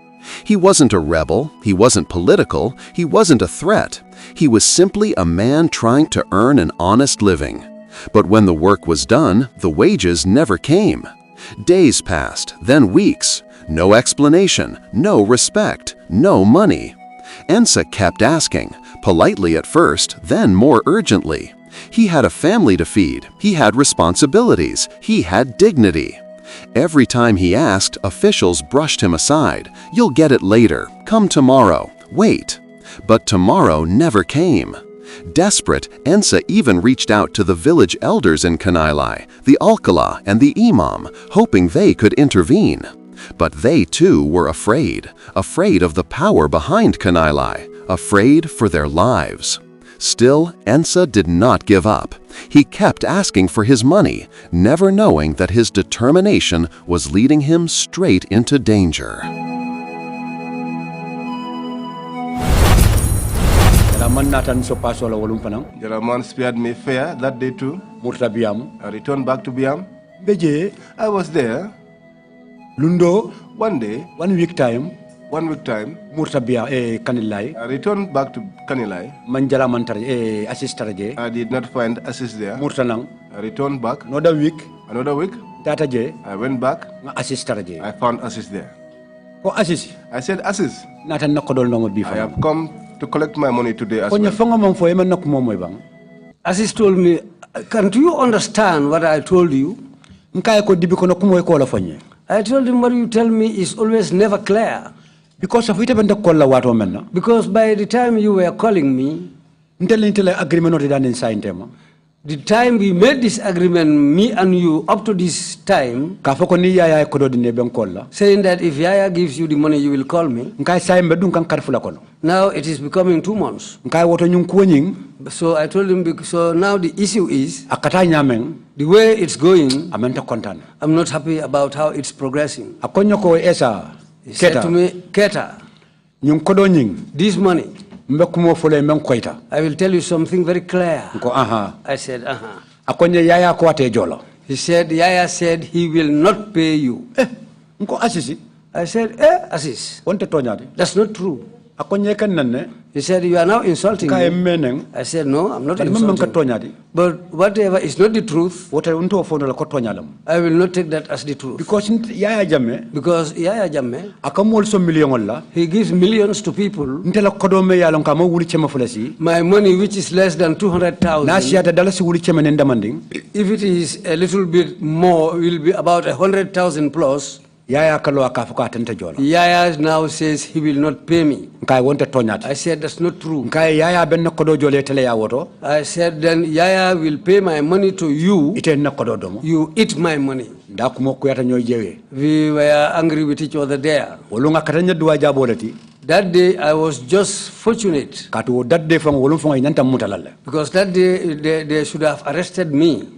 Speaker 5: He wasn't a rebel, he wasn't political, he wasn't a threat. He was simply a man trying to earn an honest living. But when the work was done, the wages never came. Days passed, then weeks. No explanation, no respect, no money. Ensa kept asking, politely at first, then more urgently. He had a family to feed, he had responsibilities, he had dignity. Every time he asked, officials brushed him aside. You'll get it later, come tomorrow, wait. But tomorrow never came. Desperate, Ensa even reached out to the village elders in Kanilai, the Alcala and the Imam, hoping they could intervene. But they too were afraid of the power behind Kanilai, afraid for their lives. Still, Ensa did not give up. He kept asking for his money, never knowing that his determination was leading him straight into danger.
Speaker 3: Jalaman spared me fair that day too. I returned back to Biam. I was there.
Speaker 1: Lundo,
Speaker 3: one day,
Speaker 1: 1 week time,
Speaker 3: Kanilai. I returned back to Kanilai. I did not find assist there. I returned back. Another week. I went back. I found assist there. I said, assist. I have come to collect my money today as well.
Speaker 1: Assist told me, can't you understand what I told you? I told him what you tell me is always never clear. Because by the time you were calling me, the time we made this agreement, me and you, up to this time, saying that if Yaya gives you the money, you will call me. Now it is becoming 2 months. So I told him, so now the issue is, the way it's going, I'm not happy about how it's progressing. He said to me, Keita, this money, I will tell you something very clear. I said, He said, Yaya said he will not pay you. I said, Assis, that's not true. He said, you are now insulting me. I said, no, I'm not insulting you. But whatever is not the truth, I will not take that as the truth. Because Yaya Jammeh, he gives millions to people. My money, which is less than 200,000, if it is a little bit more, will be about 100,000 plus. Yaya now says he will not pay me. I said that's not true. I said then Yaya will pay my money to you. You eat my money. We were angry with each other there. That day I was just fortunate. Because that day they should have arrested me.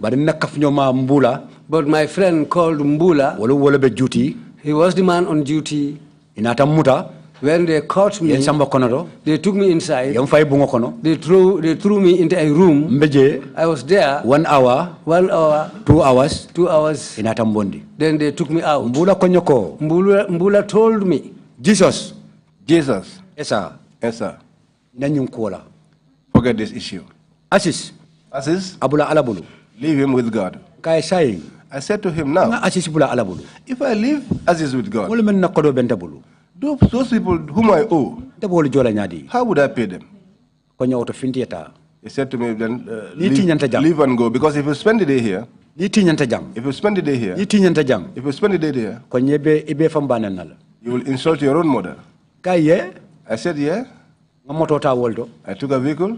Speaker 1: But my friend called Mbula, he was the man on duty. When they caught me, they took me inside. They threw me into a room. I was there.
Speaker 2: 1 hour.
Speaker 1: 1 hour.
Speaker 2: 2 hours.
Speaker 1: 2 hours. Then they took me out. Mbula told me.
Speaker 2: Jesus.
Speaker 3: Yes, sir. Forget this issue.
Speaker 2: Asis.
Speaker 3: Abula alabulu. Leave him with God. I said to him now, if I leave Aziz with God, those people whom I owe, how would I pay them? He said to me, then leave and go, because if you spend the day here, if you spend the day here, if you spend the day there, you will insult your own mother. I said, yeah. I took a vehicle.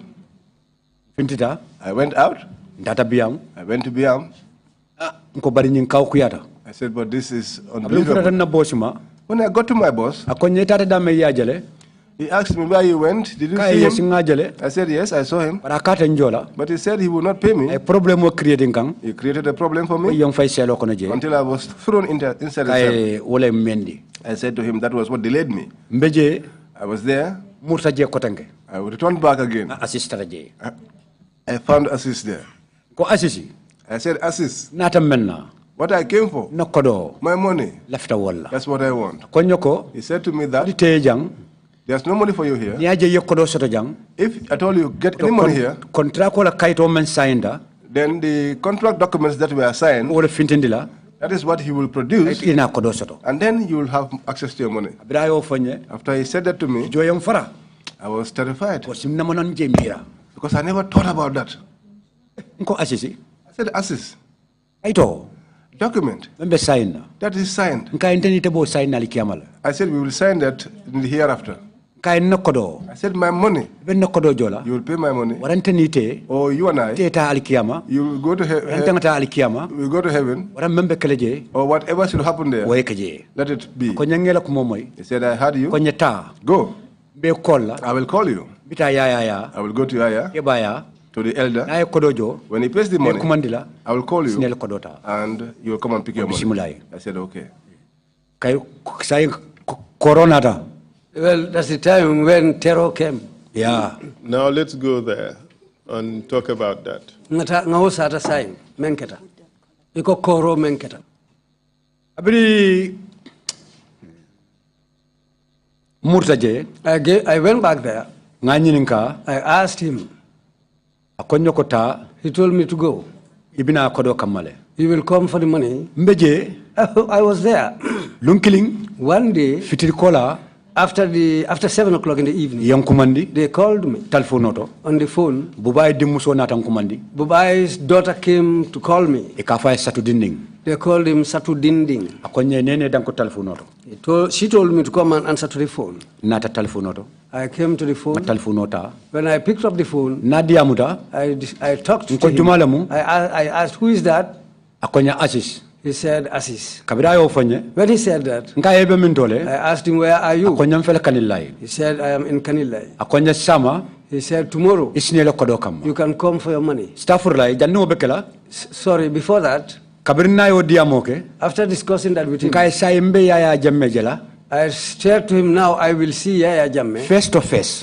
Speaker 3: I went out. I went to Biam. I said, but this is unbelievable. When I got to my boss, he asked me where you went. Did you see him? I said, yes, I saw him. But he said he would not pay me. He created a problem for me until I was thrown inside the cell. I said to him, that was what delayed me. I was there. I returned back again. I found Assis there. I said, Assis, what I came for, my money, that's what I want. He said to me that there's no money for you here. If at all you get any money here, then the contract documents that were signed, that is what he will produce, and then you will have access to your money. After he said that to me, I was terrified, because I never thought about that. I said, Assis, document that is signed. I said, we will sign that in the hereafter. I said, my money, you will pay my money, or you and I, you will go to heaven, we will go to heaven, or whatever should happen there, let it be. He said, I heard you, go, I will call you, I will go to Yaya, to the elder. When he pays the money, I will call you and you will come and pick your money. I said, okay.
Speaker 1: Well, that's the time when terror came.
Speaker 2: Yeah.
Speaker 4: Now let's go there and talk about that.
Speaker 1: I went back there. I asked him. He told me to go. He will come for the money. I was there. One day, after 7 o'clock in the evening, they called me on the phone. Bubai's daughter came to call me. They called him Satu Dinding. She told me to come and answer to the phone. I came to the phone. When I picked up the phone, I talked to him. I asked, who is that? He said, Assis. When he said that, I asked him, where are you? He said, I am in Kanilai. He said, tomorrow, you can come for your money. Sorry, before that, after discussing that with him, I said to him, now I will see Yaya Jammeh face to face.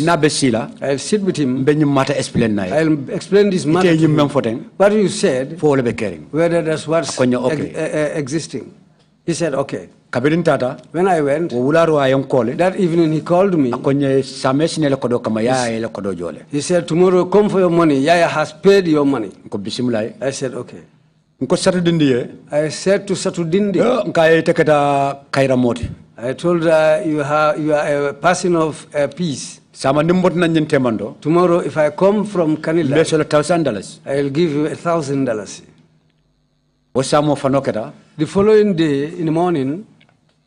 Speaker 1: I'll sit with him. I'll explain this matter to him. What you said, whether that's what's existing. He said, okay. When I went, that evening he called me. He said, tomorrow come for your money. Yaya has paid your money. I said, okay. I said to Satudindi, I told her, you are a person of peace. Tomorrow, if I come from Kanilai, I will give you $1,000. The following day, in the morning,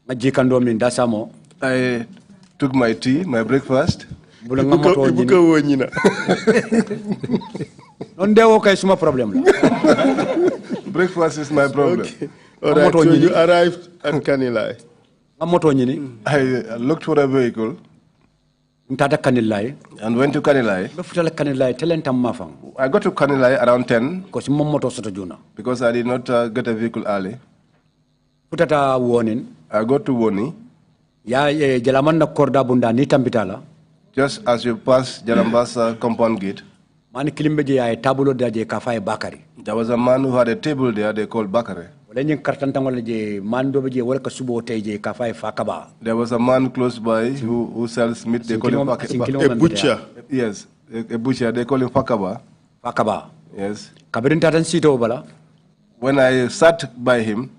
Speaker 3: I took my tea, my breakfast. Breakfast is my problem.
Speaker 4: Okay. All right, so you arrived at Kanilai.
Speaker 3: I looked for a vehicle and went to Kanilai. I got to Kanilai around 10 because I did not get a vehicle early. I got to Woni.
Speaker 1: Ya jalaman na korda bunda ni tambitala.
Speaker 3: Just as you pass Jalambasa compound gate,
Speaker 1: Mani kilimbeje ay tabulo daje kafay Bakari.
Speaker 3: there was a man who had a table there they called Bakare.
Speaker 1: Wala ñing kartantangol je mando beje wala ka subo tayje kafay Fakaba.
Speaker 3: There was a man close by who sells meat, they call him Fakaba.
Speaker 4: A butcher.
Speaker 3: Yes, a butcher, they call him Fakaba.
Speaker 1: Fakaba.
Speaker 3: Yes.
Speaker 1: Kabirin tatan sito bala.
Speaker 3: When I sat by him,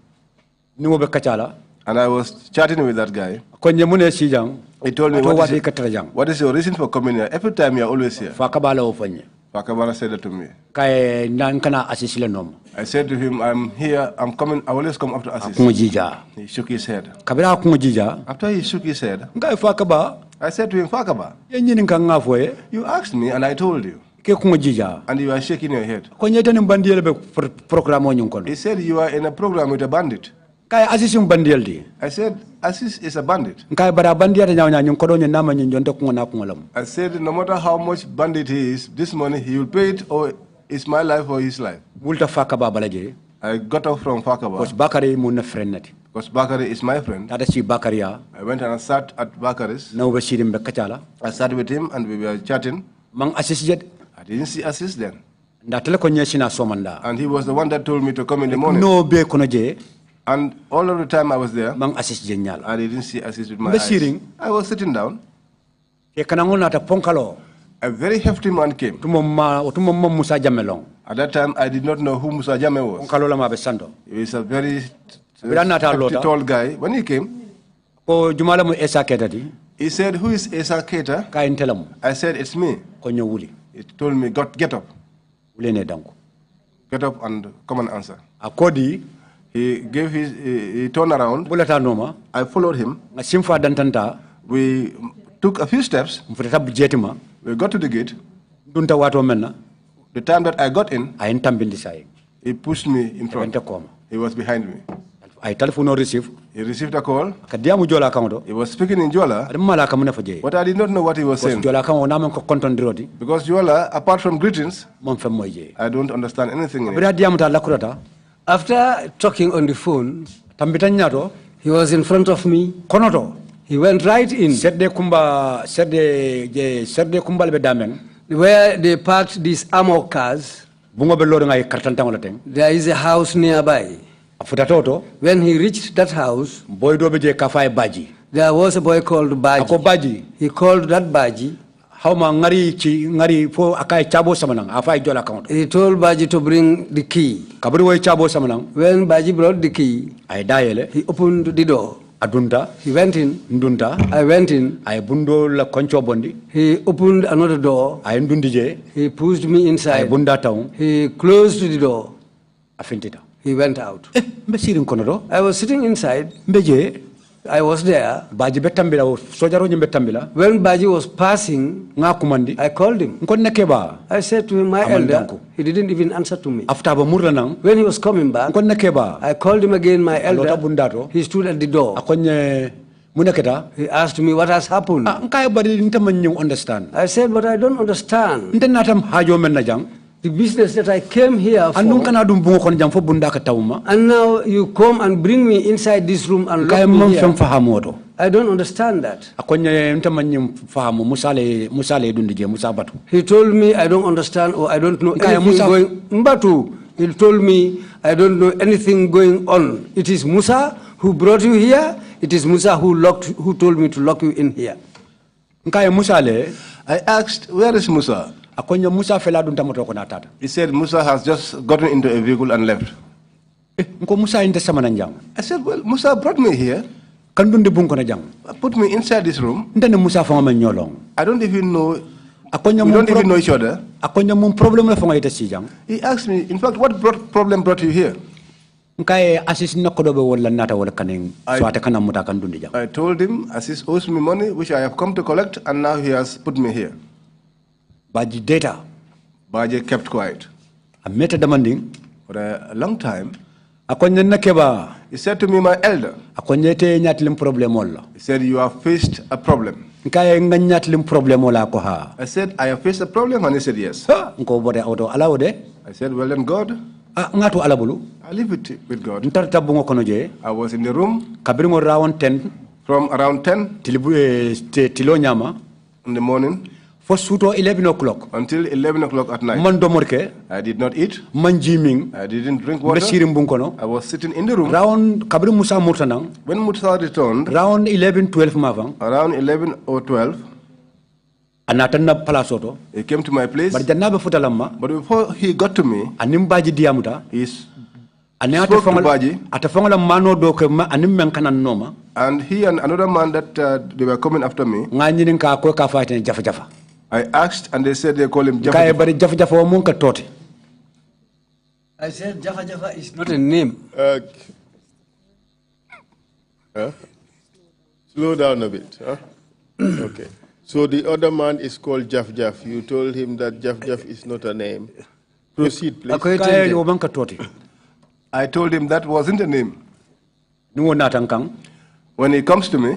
Speaker 1: Ni mo be kachala.
Speaker 3: and I was chatting with that guy,
Speaker 1: Konye mune sijang.
Speaker 3: he told me,
Speaker 1: Katrajang.
Speaker 3: what is your reason for coming here? Every time you're always here.
Speaker 1: Fakaba la ofanye.
Speaker 3: Fakabara said that to me.
Speaker 1: Kay nan kana asisile nom.
Speaker 3: I said to him, I'm here, I'm coming, I always come up to assist.
Speaker 1: Kungujija.
Speaker 3: He shook his head.
Speaker 1: Kabira kungujija.
Speaker 3: After he shook his head,
Speaker 1: Ngai Fakaba.
Speaker 3: I said to him, Fakaba,
Speaker 1: Yenyi ninka ngafoye.
Speaker 3: you asked me and I told you,
Speaker 1: Ke kungujija.
Speaker 3: and you are shaking your head.
Speaker 1: Konye tani bandiel be programo nyunkono.
Speaker 3: He said, you are in a program with a bandit.
Speaker 1: Kay asisum bandiel di.
Speaker 3: I said, Assis is a bandit.
Speaker 1: Nkai bara bandiel nyawnya nyunkodo nye nama nyonto kungona kungolam.
Speaker 3: I said, no matter how much bandit he is, this money he will pay it, or it's my life or his life.
Speaker 1: Bulta Fakaba balaje.
Speaker 3: I got off from Fakaba.
Speaker 1: Because Bakari mun na friend nati.
Speaker 3: Because Bakari is my friend.
Speaker 1: Tata si Bakaria.
Speaker 3: I went and I sat at Bakari's.
Speaker 1: Na ube sirim be kachala.
Speaker 3: I sat with him and we were chatting.
Speaker 1: Mang asisjet.
Speaker 3: I didn't see Assis then.
Speaker 1: Ndatele konye sina somanda.
Speaker 3: And he was the one that told me to come in the morning.
Speaker 1: No be kono je.
Speaker 3: And all of the time I was there,
Speaker 1: Mang asisjet nyala.
Speaker 3: I didn't see Assis with my
Speaker 1: Be
Speaker 3: eyes.
Speaker 1: siring.
Speaker 3: I was sitting down.
Speaker 1: Ke kanango nata ponkalo.
Speaker 3: A very hefty man came.
Speaker 1: Tumo Musa Jamelong.
Speaker 3: At that time, I did not know who Musa Jame was.
Speaker 1: Ponkalo la mabe santo.
Speaker 3: He was a very
Speaker 1: Lota.
Speaker 3: tall guy. When he came,
Speaker 1: Ko jumala mu Ensa Keita di.
Speaker 3: he said, who is Ensa Keita?
Speaker 1: Ka intelam.
Speaker 3: I said, it's me.
Speaker 1: Ko nyowuli.
Speaker 3: He told me, get up.
Speaker 1: Ulene danko.
Speaker 3: Get up and come and answer.
Speaker 1: Akodi.
Speaker 3: He turned around.
Speaker 1: Bulata noma.
Speaker 3: I followed him.
Speaker 1: Nga simfa dantanta.
Speaker 3: We took a few steps.
Speaker 1: Mfutata bujetima.
Speaker 3: We got to the gate.
Speaker 1: Dunta wato menna.
Speaker 3: The time that I got in,
Speaker 1: Ay ntambindi say.
Speaker 3: he pushed me in front. He was behind me.
Speaker 1: Ay telephone receive.
Speaker 3: He received a call.
Speaker 1: Kadiamu jola kango.
Speaker 3: He was speaking in Jola.
Speaker 1: Adamala kamuna faje.
Speaker 3: But I did not know what he was saying.
Speaker 1: Jola kango namen ko konton dirodi.
Speaker 3: Because Jola, apart from greetings,
Speaker 1: Mon fem moye.
Speaker 3: I don't understand anything in it.
Speaker 1: Bradiamu ta lakurata.
Speaker 6: After talking on the phone,
Speaker 1: Tambitanyato.
Speaker 6: he was in front of me.
Speaker 1: Konoto.
Speaker 6: He went right in
Speaker 1: Serde kumbal be damen.
Speaker 6: where they parked these armor cars.
Speaker 1: Bungo be lodo ngai kartantang la teng.
Speaker 6: There is a house nearby.
Speaker 1: Afutatoto.
Speaker 6: When he reached that house,
Speaker 1: Boy do be je kafay baji.
Speaker 6: there was a boy called
Speaker 1: Ako
Speaker 6: Baji.
Speaker 1: baji.
Speaker 6: He called that Baji.
Speaker 1: How ma ngari fo akai chabo samanang afay jola kango.
Speaker 6: He told Baji to bring the key.
Speaker 1: Kabri way chabo samanang.
Speaker 6: When Baji brought the key,
Speaker 1: Ay dayele.
Speaker 6: he opened the door.
Speaker 1: Adunta.
Speaker 6: He went in.
Speaker 1: Ndunta.
Speaker 6: I went in.
Speaker 1: Ay bundo la koncho bondi.
Speaker 6: He opened another door.
Speaker 1: Ay ndundi je.
Speaker 6: He pushed me
Speaker 1: Ay
Speaker 6: inside.
Speaker 1: bunda taung.
Speaker 6: He closed the door.
Speaker 1: Afintita.
Speaker 6: He went out.
Speaker 1: Mbe sirin kono do.
Speaker 6: I was sitting inside.
Speaker 1: Mbe je.
Speaker 6: I was there.
Speaker 1: Baji betambila sojaro nyimbe tambila.
Speaker 6: When Baji was passing,
Speaker 1: Nga kumandi.
Speaker 6: I called him.
Speaker 1: Nkon nekeba.
Speaker 6: I said to him, my
Speaker 1: Amal
Speaker 6: elder.
Speaker 1: danko.
Speaker 6: He didn't even answer to me.
Speaker 1: After ba murla nang.
Speaker 6: When he was coming back,
Speaker 1: Nkon nekeba.
Speaker 6: I called him again, my
Speaker 1: Alota
Speaker 6: elder.
Speaker 1: bundato.
Speaker 6: He stood at the door.
Speaker 1: Akonye munaketa.
Speaker 6: He asked me what has happened.
Speaker 1: Nkaya bari ntamanyu understand.
Speaker 6: I said, but I don't understand.
Speaker 1: Ntenatam hajo men na jang.
Speaker 6: The business that I came here
Speaker 1: Andun
Speaker 6: for.
Speaker 1: kana dum bungo kon jang fo bunda ka tawma.
Speaker 6: And now you come and bring me inside this room and lock
Speaker 1: Kaya
Speaker 6: me
Speaker 1: mam
Speaker 6: here.
Speaker 1: fem fahamoto.
Speaker 6: I don't understand that.
Speaker 1: Akonye ntamanyu fahamu musale dundi je musabatu.
Speaker 6: He told me I don't understand or I don't know
Speaker 1: Kaya
Speaker 6: anything
Speaker 1: Musa-
Speaker 6: going. Mbatu, he told me I don't know anything going on. It is Musa who brought you here. It is Musa who told me to lock you in here.
Speaker 1: Nkaya musale.
Speaker 3: I asked, where is Musa?
Speaker 1: Akonye Musa fela dun tamoto kona tata.
Speaker 3: He said, Musa has just gotten into a vehicle and left.
Speaker 1: Nko Musa inte samana jang.
Speaker 3: I said, well, Musa brought me here,
Speaker 1: Kandundi bunko na jang.
Speaker 3: put me inside this room.
Speaker 1: Ndane Musa fanga men nyolong.
Speaker 3: I don't even know,
Speaker 1: Akonye
Speaker 3: we don't even know each other.
Speaker 1: Akonye mun problem la fanga ite si jang.
Speaker 3: He asked me, in fact, what problem brought you here?
Speaker 1: Nkaye assist nakodo be wala nata wala kanen swata kana muta kandundi jang.
Speaker 3: I told him, Assis owes me money, which I have come to collect, and now he has put me here.
Speaker 1: Baji data.
Speaker 3: Baje kept quiet.
Speaker 1: A meta demanding.
Speaker 3: For a long time,
Speaker 1: Akonye nakeba.
Speaker 3: he said to me, my elder,
Speaker 1: Akonye te nyatilim problem wala.
Speaker 3: he said, you have faced a problem.
Speaker 1: Nkaye nga nyatilim problem wala ko ha.
Speaker 3: I said, I have faced a problem, and he said, yes.
Speaker 1: Nko bode auto alawde.
Speaker 3: I said, well then, God,
Speaker 1: Ngatu alabulu.
Speaker 3: I leave it with God.
Speaker 1: Ntarta bungo kono je.
Speaker 3: I was in the room.
Speaker 1: Kabirimo rawon 10.
Speaker 3: From around 10
Speaker 2: tilo nyama
Speaker 3: in the morning
Speaker 2: for suto 11 o'clock
Speaker 3: until 11 o'clock at night.
Speaker 2: Man domorke.
Speaker 3: I did not eat.
Speaker 2: Man jiming.
Speaker 3: I didn't drink water. I was sitting in the room.
Speaker 2: Round kabri Musa murtanang.
Speaker 3: When Musa returned,
Speaker 2: round 11, 12 mavang.
Speaker 3: Around 11 or 12,
Speaker 2: anatanna palasoto.
Speaker 3: He came to my place.
Speaker 2: But
Speaker 3: before he got to me,
Speaker 2: animbaji diamuta.
Speaker 3: He spoke to Baji.
Speaker 2: Atafongola mano do ke anim menkanan noma.
Speaker 3: And he and another man that they were coming after me.
Speaker 2: Ngani ka ko ka fight Jaffa Jaffa.
Speaker 3: I asked and they said they call him Jaffa Jaffa.
Speaker 6: I said Jaffa Jaffa is not a name.
Speaker 4: Slow down a bit. Huh? Okay. So the other man is called Jaff Jaff. You told him that Jaff Jaff is not a name. Proceed, please.
Speaker 3: I told him that wasn't a name. When he comes to me,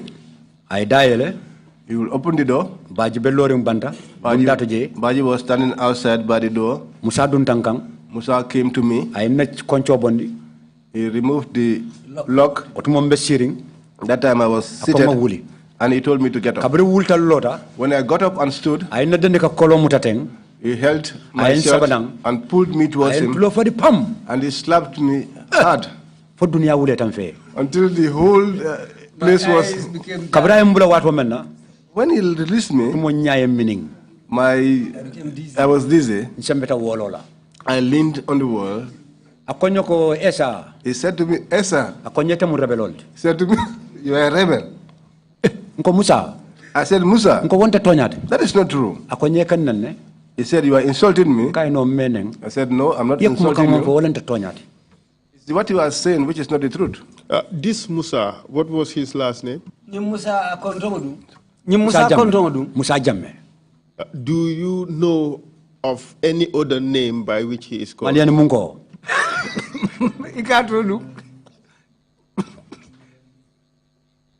Speaker 3: he will open the door. Baji was standing outside by the door. Musa came to me. He removed the lock. That time I was seated. And he told me to get up. When I got up and stood, he held my shirt and pulled me towards him. And he slapped me hard. Until the whole place was... When he released me, I was dizzy. I leaned on the wall. He said to me, Esa. He said to me, you are a rebel. I said, Musa, that is not true. He said, you are insulting me. I said, no, I'm not insulting you. What you are saying, which is not the truth.
Speaker 4: This Musa, what was his last name?
Speaker 6: Musa
Speaker 2: Jamme.
Speaker 4: Do you know of any other name by which he is called?
Speaker 2: Malian Mungo.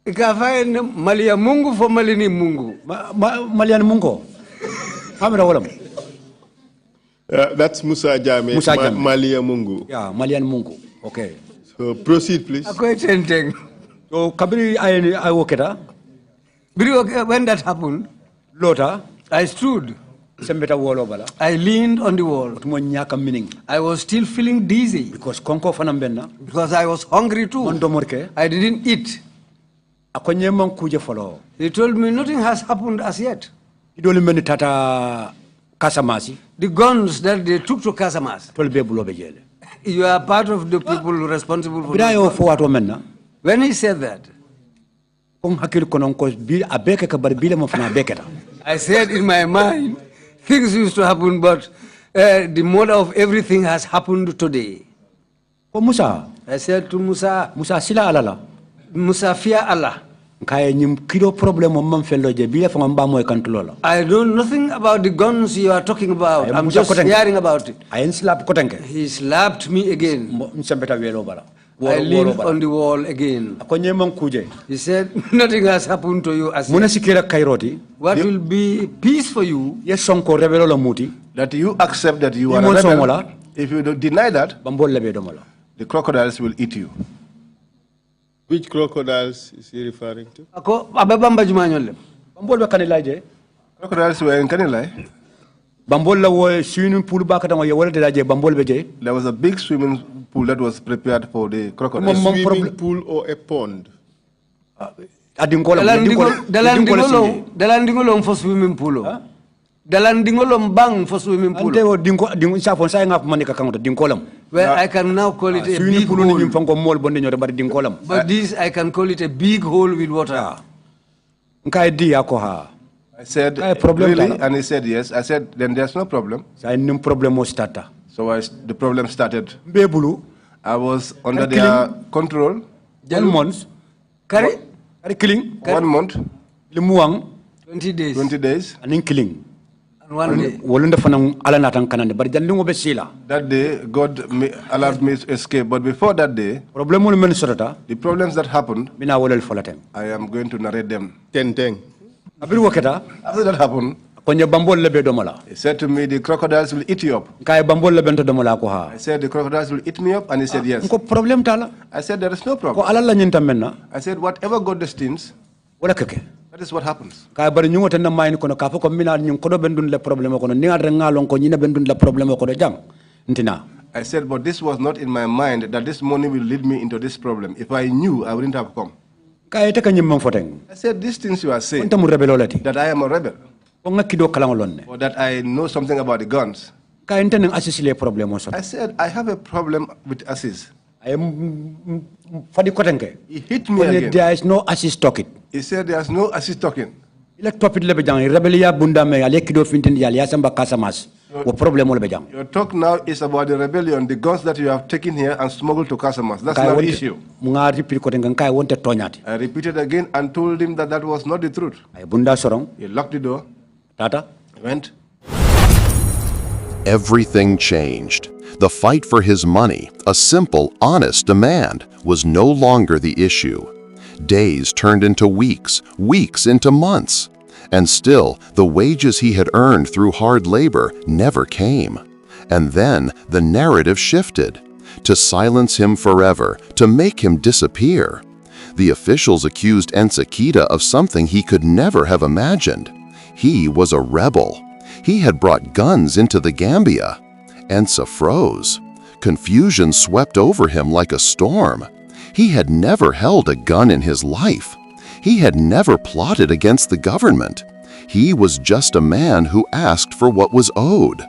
Speaker 6: Ikafaye Malia Mungu for Malini Mungu.
Speaker 2: Malian Mungo.
Speaker 4: That's Musa Jame. Malia Mungu.
Speaker 2: Yeah, Malian Mungu. Okay.
Speaker 4: So proceed, please.
Speaker 2: So Kabiri I woke it up.
Speaker 6: When that happened,
Speaker 2: Lota,
Speaker 6: I stood. I leaned on the wall. I was still feeling dizzy. Because I was hungry too. I didn't eat. He told me nothing has happened as yet. The guns that they took to Casamance. You are part of the people responsible for that. When he said that, I said in my mind, things used to happen, but the mother of everything has happened today. I said to Musa, Musa fear Allah. I know nothing about the guns you are talking about. I'm just hearing about it. He slapped me again. I leaned on the wall again. He said, nothing has happened to you as yet. What will be peace for you?
Speaker 3: That you accept that you are a rebel. If you don't deny that, the crocodiles will eat you.
Speaker 4: Which crocodiles is he referring to?
Speaker 3: Crocodiles were in Kanilai. There was a big swimming pool that was prepared for the crocodiles.
Speaker 4: A swimming pool or a pond?
Speaker 6: Dalandingolong for swimming pool. Dalandingolong bang for swimming pool. Well, I can now call it a big hole. But this, I can call it a big hole with water.
Speaker 3: I said, really? And he said, yes. I said, then there's no problem. So the problem started. I was under their control.
Speaker 2: 1 month.
Speaker 3: 1 month.
Speaker 6: 20 days.
Speaker 3: 20 days.
Speaker 2: And killing.
Speaker 6: One day.
Speaker 3: That day, God allowed me to escape. But before that day, the problems that happened, I am going to narrate them.
Speaker 4: Ten.
Speaker 3: After that happened, He said to me, the crocodiles will eat you up. I said, the crocodiles will eat me up, and he said, yes. I said, there is no problem. I said, whatever God destines, that is what happens. I said, but this was not in my mind that this money will lead me into this problem. If I knew, I wouldn't have come. I said, these things you are saying, that I am a rebel, or that I know something about the guns. I said, I have a problem with assist. He hit me again.
Speaker 1: There is no assist talking.
Speaker 3: He said, there is no assist talking. Your talk now is about the rebellion, the guns that you have taken here and smuggled to Casamance. That's not the issue. I repeated again and told him that that was not the truth. He locked the door. Went.
Speaker 5: Everything changed. The fight for his money, a simple, honest demand, was no longer the issue. Days turned into weeks, weeks into months. And still, the wages he had earned through hard labor never came. And then the narrative shifted. To silence him forever, to make him disappear. The officials accused Ensa Keita of something he could never have imagined. He was a rebel. He had brought guns into the Gambia. Ensa froze. Confusion swept over him like a storm. He had never held a gun in his life. He had never plotted against the government. He was just a man who asked for what was owed.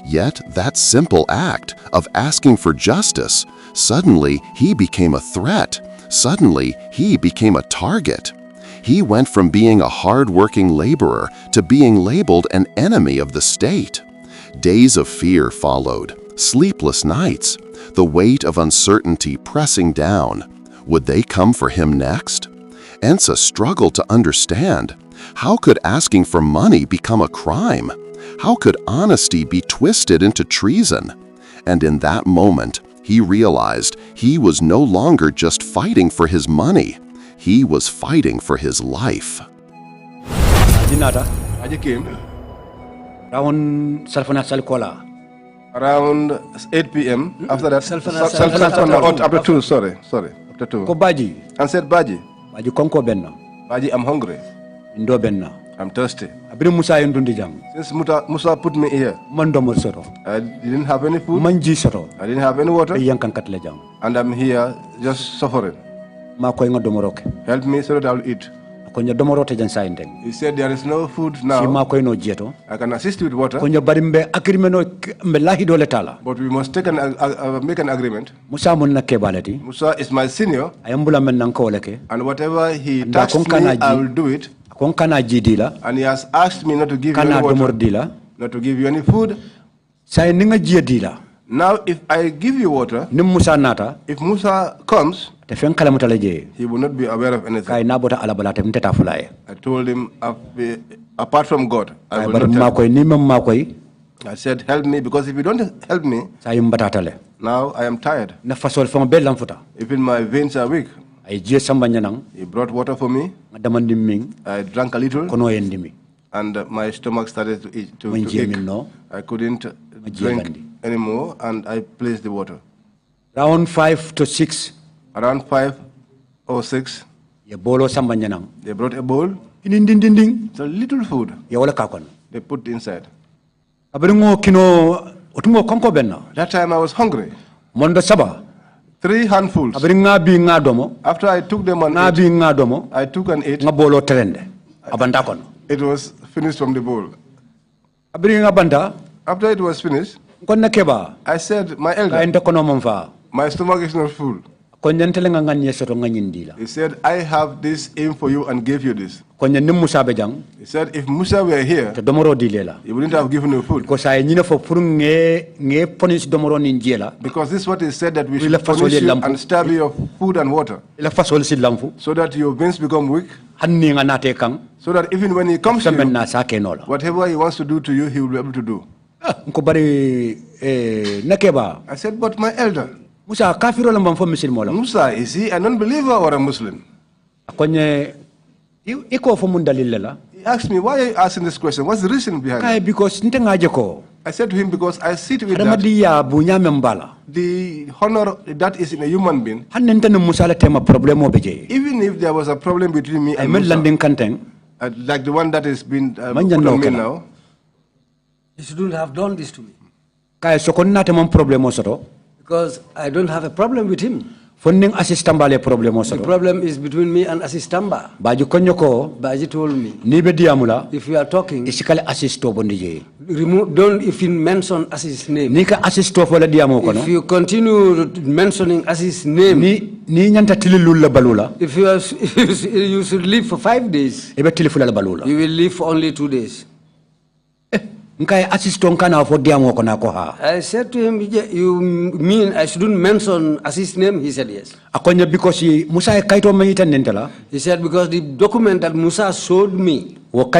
Speaker 5: Yet that simple act of asking for justice, suddenly he became a threat. Suddenly he became a target. He went from being a hard-working laborer to being labeled an enemy of the state. Days of fear followed, sleepless nights, the weight of uncertainty pressing down. Would they come for him next? Ensa struggled to understand. How could asking for money become a crime? How could honesty be twisted into treason? And in that moment, he realized he was no longer just fighting for his money. He was fighting for his life.
Speaker 3: Aji came around 8 p.m. After that, after 2, sorry, after 2. And said, Baji, I'm hungry. I'm thirsty. Since Musa put me here, I didn't have any food, I didn't have any water, and I'm here just suffering. Help me so that I'll eat. He said, there is no food now. I can assist you with water, but we must take make an agreement. Musa is my senior, and whatever he tasks me, I will do it. And he has asked me not to give you any water, not to give you any food. Now, if I give you water, if Musa comes, he will not be aware of anything. I told him, apart from God, I will not help you. I said, help me, because if you don't help me, now I am tired. Even my veins are weak. He brought water for me. I drank a little, and my stomach started to ache. I couldn't drink anymore, and I placed the water.
Speaker 1: Around 5 to 6.
Speaker 3: Around 5 or 6, they brought a bowl. It's a little food. They put inside. That time I was hungry. 3 handfuls. After I took them and ate, I took and ate. It was finished from the bowl. After it was finished, I said, my elder, my stomach is not full. He said, I have this aim for you and gave you this. He said, if Musa were here, he wouldn't have given you food. Because this is what he said, that we should punish you and starve you of food and water, so that your veins become weak, so that even when he comes to you, whatever he wants to do to you, he will be able to do. I said, but my elder, Musa, is he an unbeliever or a Muslim? He asked me, why are you asking this question? What's the reason behind it?
Speaker 1: Because
Speaker 3: I said to him, because I see to it that the honor that is in a human being, even if there was a problem between me and Musa, like the one that has been put on me now,
Speaker 6: you shouldn't have done this to me. Because I don't have a problem with him. The problem is between me and Assistamba. Baji told me, if you are talking, don't even mention Assist's name. If you continue mentioning Assist's name, if you should live for 5 days, you will live for only 2 days. I said to him, you mean I shouldn't mention Assist's name? He said yes. He said because the document that Musa showed me, and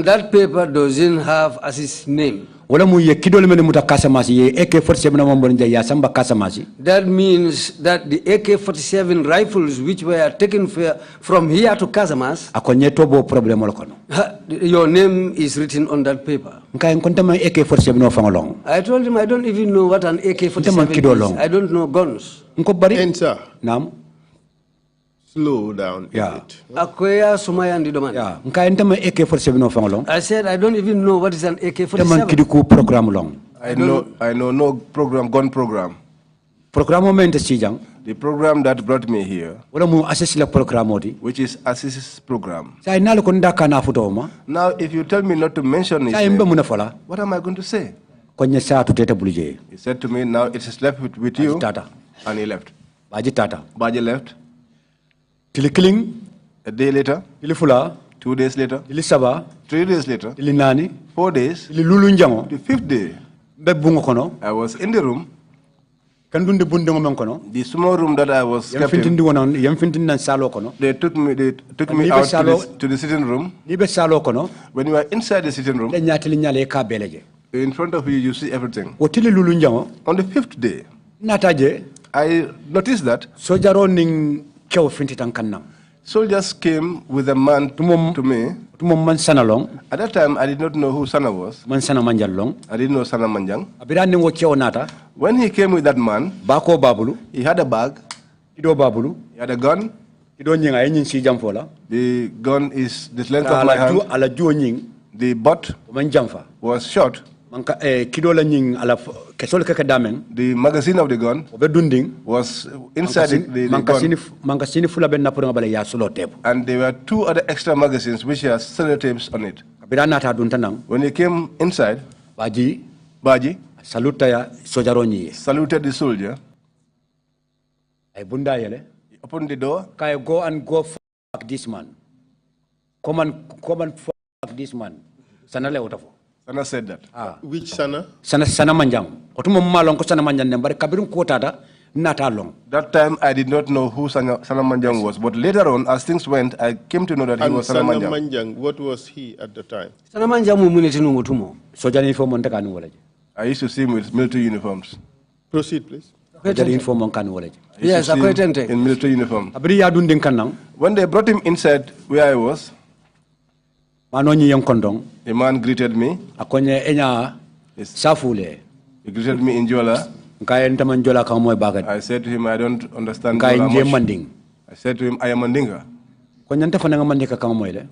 Speaker 6: that paper doesn't have Assist's name. That means that the AK-47 rifles which were taken from here to Casamance, your name is written on that paper. I told him I don't even know what an AK-47 is. I don't know guns.
Speaker 4: Ensa, slow down a bit.
Speaker 6: I said I don't even know what is an AK-47.
Speaker 3: I know no program, gun program. The program that brought me here, which is Assist's program. Now, if you tell me not to mention it, what am I going to say? He said to me, now it is left with you, and he left. Baji left. A day later, 2 days later, 3 days later, 4 days, the 5th day, I was in the room, the small room that I was kept in. They took me out to the sitting room. When you are inside the sitting room, in front of you, you see everything. On the 5th day, I noticed that soldiers came with a man to me. At that time, I did not know who Sana was. I didn't know Sana Manjang. When he came with that man, he had a bag. He had a gun. The gun is the length of my hand. The butt was shot. The magazine of the gun was inside the gun. And there were 2 other extra magazines which had sellotapes on it. When he came inside, Baji saluted the soldier. He opened the door.
Speaker 1: Go and go fuck this man. Come and fuck this man.
Speaker 3: Sana said that.
Speaker 4: Which Sana?
Speaker 1: Sana Manjang.
Speaker 3: That time I did not know who Sana Manjang was, but later on, as things went, I came to know that he was Sana Manjang.
Speaker 4: What was he at the time?
Speaker 6: Sana Manjang.
Speaker 3: I used to see him with military uniforms.
Speaker 4: Proceed, please.
Speaker 6: Yes,
Speaker 3: in military uniform. When they brought him inside where I was, a man greeted me. He greeted me in Jola. I said to him, I don't understand Jola much. I said to him, I am Mandinka.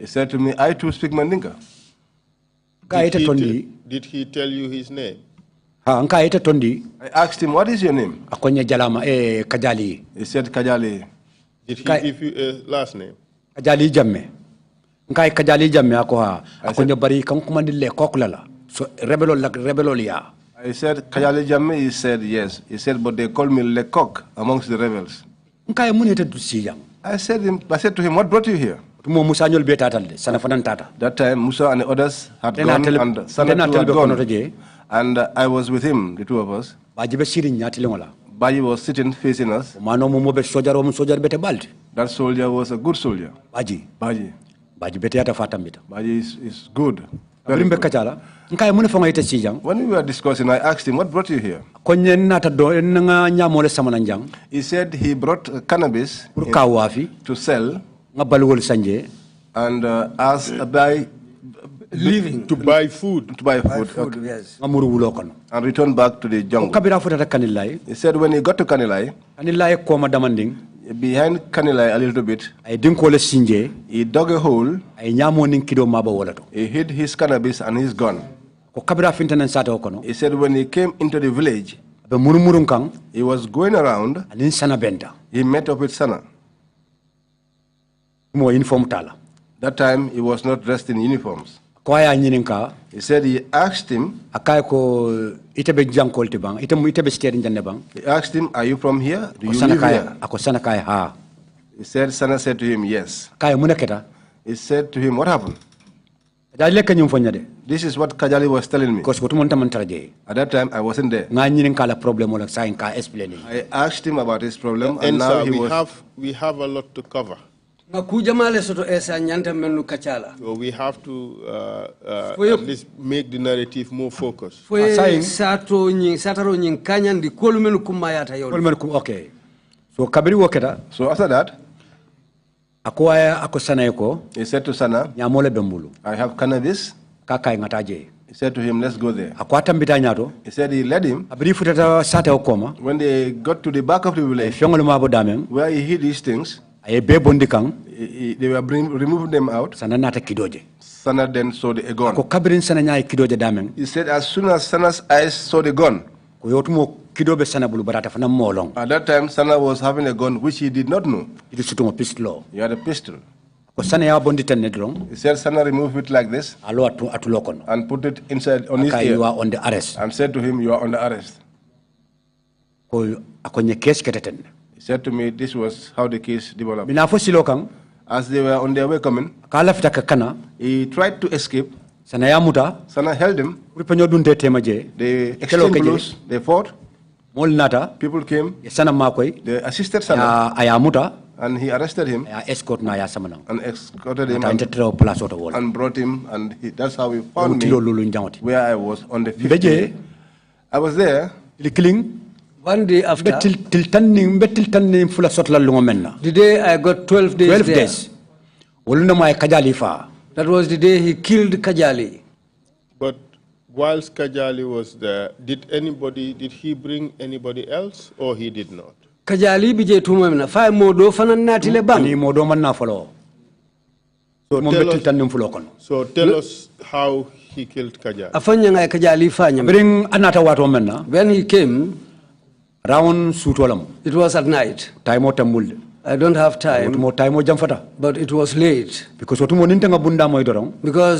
Speaker 3: He said to me, I too speak Mandinka.
Speaker 4: Did he tell you his name?
Speaker 3: I asked him, what is your name? He said, Kajali.
Speaker 4: Did he give you a last name?
Speaker 3: I said, Kajali Jamme? He said, yes. He said, but they call me Lecoq amongst the rebels. I said to him, what brought you here? That time, Musa and the others had gone, and Sana too had gone. And I was with him, the 2 of us. Baji was sitting facing us. That soldier was a good soldier. Baji is good. Very good. When we were discussing, I asked him, what brought you here? He said he brought cannabis to sell and asked by
Speaker 4: leaving to buy food.
Speaker 3: To buy food,
Speaker 6: okay. Yes.
Speaker 3: And returned back to the jungle. He said when he got to Kanilai, behind Kanilai a little bit, he dug a hole, he hid his cannabis and his gun. He said when he came into the village, he was going around, he met up with Sana. That time he was not dressed in uniforms. He said he asked him, he asked him, are you from here? Do you live here? He said, Sana said to him, yes. He said to him, what happened? This is what Kajali was telling me. At that time, I wasn't there. I asked him about his problem, and now
Speaker 4: we have a lot to cover. So we have to at least make the narrative more focused.
Speaker 1: Okay. So kabiri woketa.
Speaker 3: So after that, he said to Sana, I have cannabis. He said to him, let's go there. He said he led him. When they got to the back of the village, where he hid these things, they were removing them out. Sana then saw the gun. He said as soon as Sana's eyes saw the gun, at that time Sana was having a gun which he did not know. He had a pistol. He said Sana removed it like this and put it inside on his ear.
Speaker 1: You are on the arrest.
Speaker 3: And said to him, you are on the arrest. He said to me, this was how the case developed. As they were on their way coming, he tried to escape. Sana held him. They exchanged blows. They fought. People came. They assisted Sana. And he arrested him. And escorted him and brought him. And that's how he found me where I was on the 5th day. I was there.
Speaker 6: One day after, the day I got 12 days there. That was the day he killed Kajali.
Speaker 4: But whilst Kajali was there, did he bring anybody else or he did not?
Speaker 6: Kajali bije tumamna fa modo fanan natile bang.
Speaker 1: Ni modo man na follow.
Speaker 4: So tell us how he killed Kajali.
Speaker 6: Afanya ngai Kajali fanya.
Speaker 1: Bring anata watu menna.
Speaker 6: When he came,
Speaker 1: round sutolam.
Speaker 6: It was at night.
Speaker 1: Time o tambul.
Speaker 6: I don't have time. But it was late. Because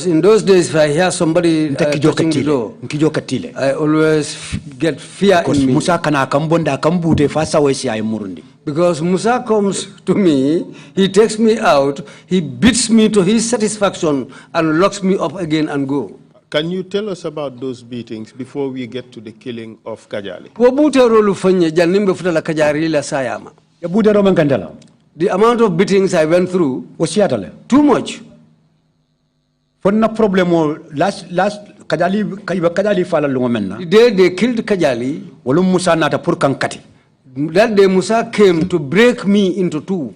Speaker 6: in those days, if I hear somebody touching the door, I always get fear in me. Because Musa comes to me, he takes me out, he beats me to his satisfaction and locks me up again and go.
Speaker 4: Can you tell us about those beatings before we get to the killing of Kajali?
Speaker 6: The amount of beatings I went through was too much.
Speaker 1: The
Speaker 6: day they killed Kajali, that day Musa came to break me into two.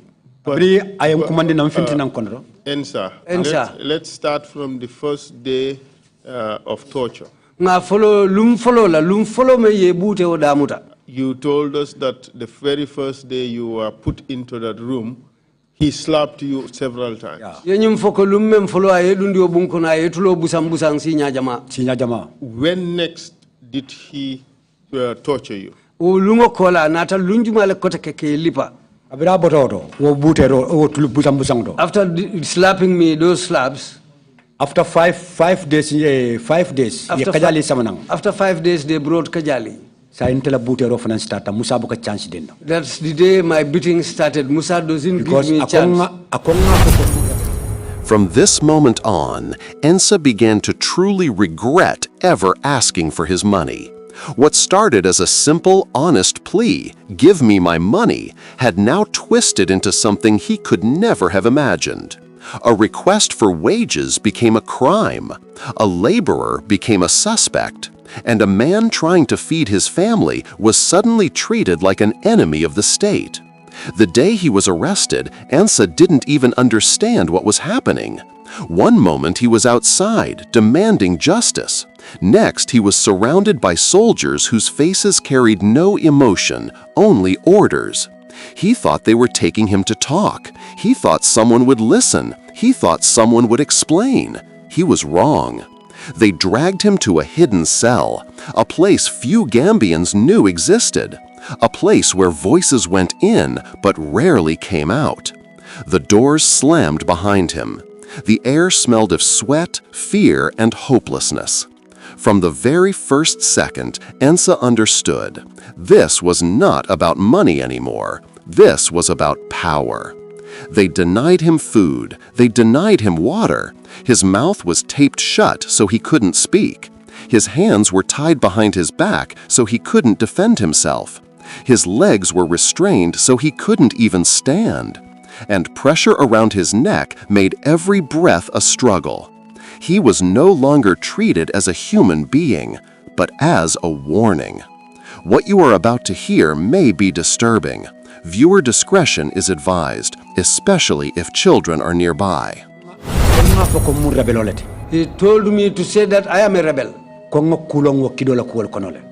Speaker 4: Ensa, let's start from the first day of torture. You told us that the very first day you were put into that room, he slapped you several times. When next did he torture you?
Speaker 6: After slapping me, those slaps,
Speaker 1: after five days,
Speaker 6: after 5 days, they brought Kajali. That's the day my beating started. Musa doesn't give me a chance.
Speaker 5: From this moment on, Ensa began to truly regret ever asking for his money. What started as a simple, honest plea, "Give me my money," had now twisted into something he could never have imagined. A request for wages became a crime, a laborer became a suspect, and a man trying to feed his family was suddenly treated like an enemy of the state. The day he was arrested, Ensa didn't even understand what was happening. One moment he was outside, demanding justice. Next, he was surrounded by soldiers whose faces carried no emotion, only orders. He thought they were taking him to talk. He thought someone would listen. He thought someone would explain. He was wrong. They dragged him to a hidden cell, a place few Gambians knew existed, a place where voices went in but rarely came out. The doors slammed behind him. The air smelled of sweat, fear, and hopelessness. From the very first second, Ensa understood. This was not about money anymore. This was about power. They denied him food. They denied him water. His mouth was taped shut so he couldn't speak. His hands were tied behind his back so he couldn't defend himself. His legs were restrained so he couldn't even stand. And pressure around his neck made every breath a struggle. He was no longer treated as a human being, but as a warning. What you are about to hear may be disturbing. Viewer discretion is advised, especially if children are nearby.
Speaker 6: He told me to say that I am a rebel.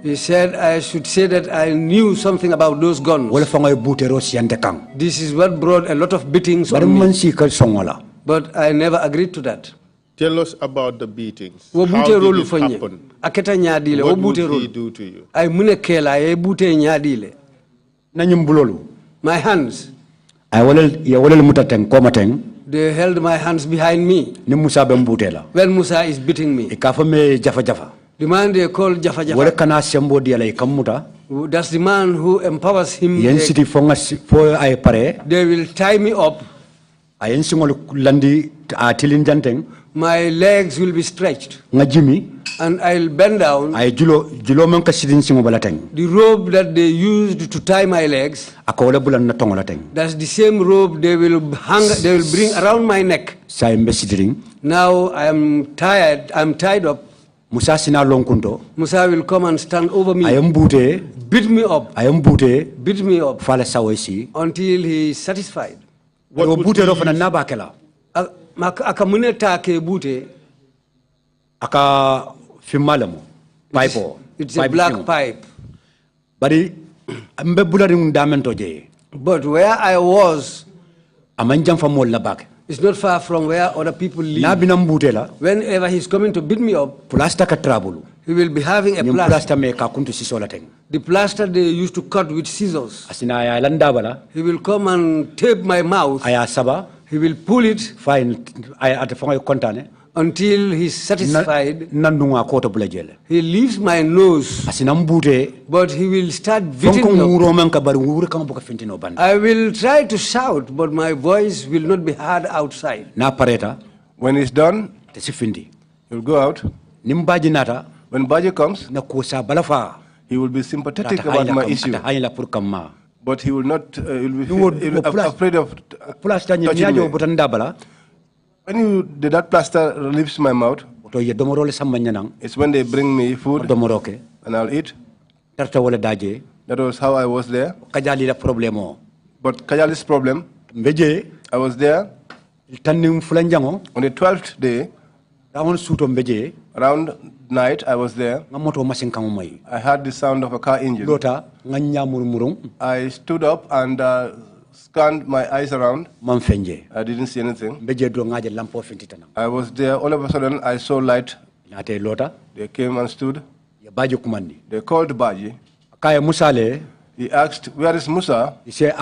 Speaker 6: He said I should say that I knew something about those guns. This is what brought a lot of beatings on me. But I never agreed to that.
Speaker 4: Tell us about the beatings. How did it happen? What would he do to you?
Speaker 6: My hands. They held my hands behind me. When Musa is beating me. The man they call Jaffa Jaffa. That's the man who empowers him. They will tie me up. My legs will be stretched. And I'll bend down. The rope that they used to tie my legs, that's the same rope they will bring around my neck. Now I am tired, I'm tied up. Musa will come and stand over me. Beat me up. Beat me up. Until he is satisfied.
Speaker 4: What would he use?
Speaker 6: Akamune take bute. It's a black pipe. But where I was, it's not far from where other people live. Whenever he's coming to beat me up, he will be having a plaster. The plaster they used to cut with scissors. He will come and tape my mouth. He will pull it until he's satisfied. He leaves my nose, but he will start beating me. I will try to shout, but my voice will not be heard outside.
Speaker 3: When it's done, he'll go out. When Baji comes, he will be sympathetic about my issue. But he will not, he'll be afraid of touching me. When that plaster leaves my mouth, it's when they bring me food and I'll eat. That was how I was there. But Kajali's problem, I was there on the 12th day, around night I was there. I heard the sound of a car engine. I stood up and scanned my eyes around. I didn't see anything. I was there. All of a sudden, I saw light. They came and stood. They called Baji. He asked, "Where is Musa?" He said,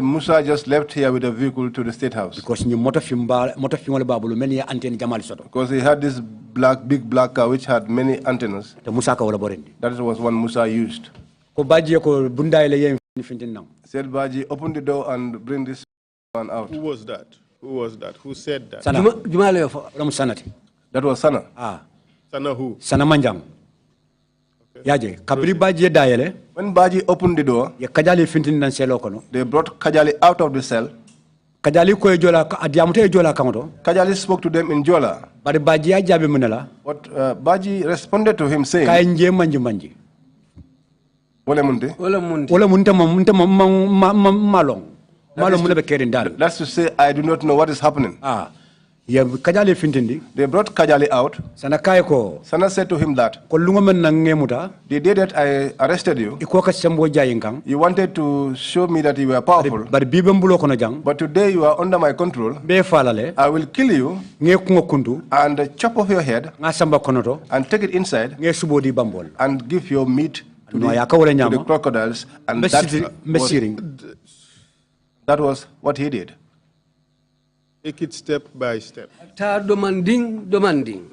Speaker 3: "Musa just left here with a vehicle to the State House." Because he had this big black car which had many antennas. That was one Musa used. Said Baji, "Open the door and bring this man out."
Speaker 4: Who was that? Who said that?
Speaker 3: That was Sana.
Speaker 4: Sana who?
Speaker 1: Sana Manjang. When
Speaker 3: Baji opened the door, they brought Kajali out of the cell. Kajali spoke to them in Jola. But Baji responded to him saying, Wala munte.
Speaker 1: Malong.
Speaker 3: That's to say, I do not know what is happening.
Speaker 1: They brought
Speaker 3: Kajali out. Sana said to him that the day that I arrested you, you wanted to show me that you were powerful. But today you are under my control. I will kill you and chop off your head and take it inside and give your meat to the crocodiles. And that was what he did.
Speaker 4: Take it step by step.
Speaker 6: Demanding.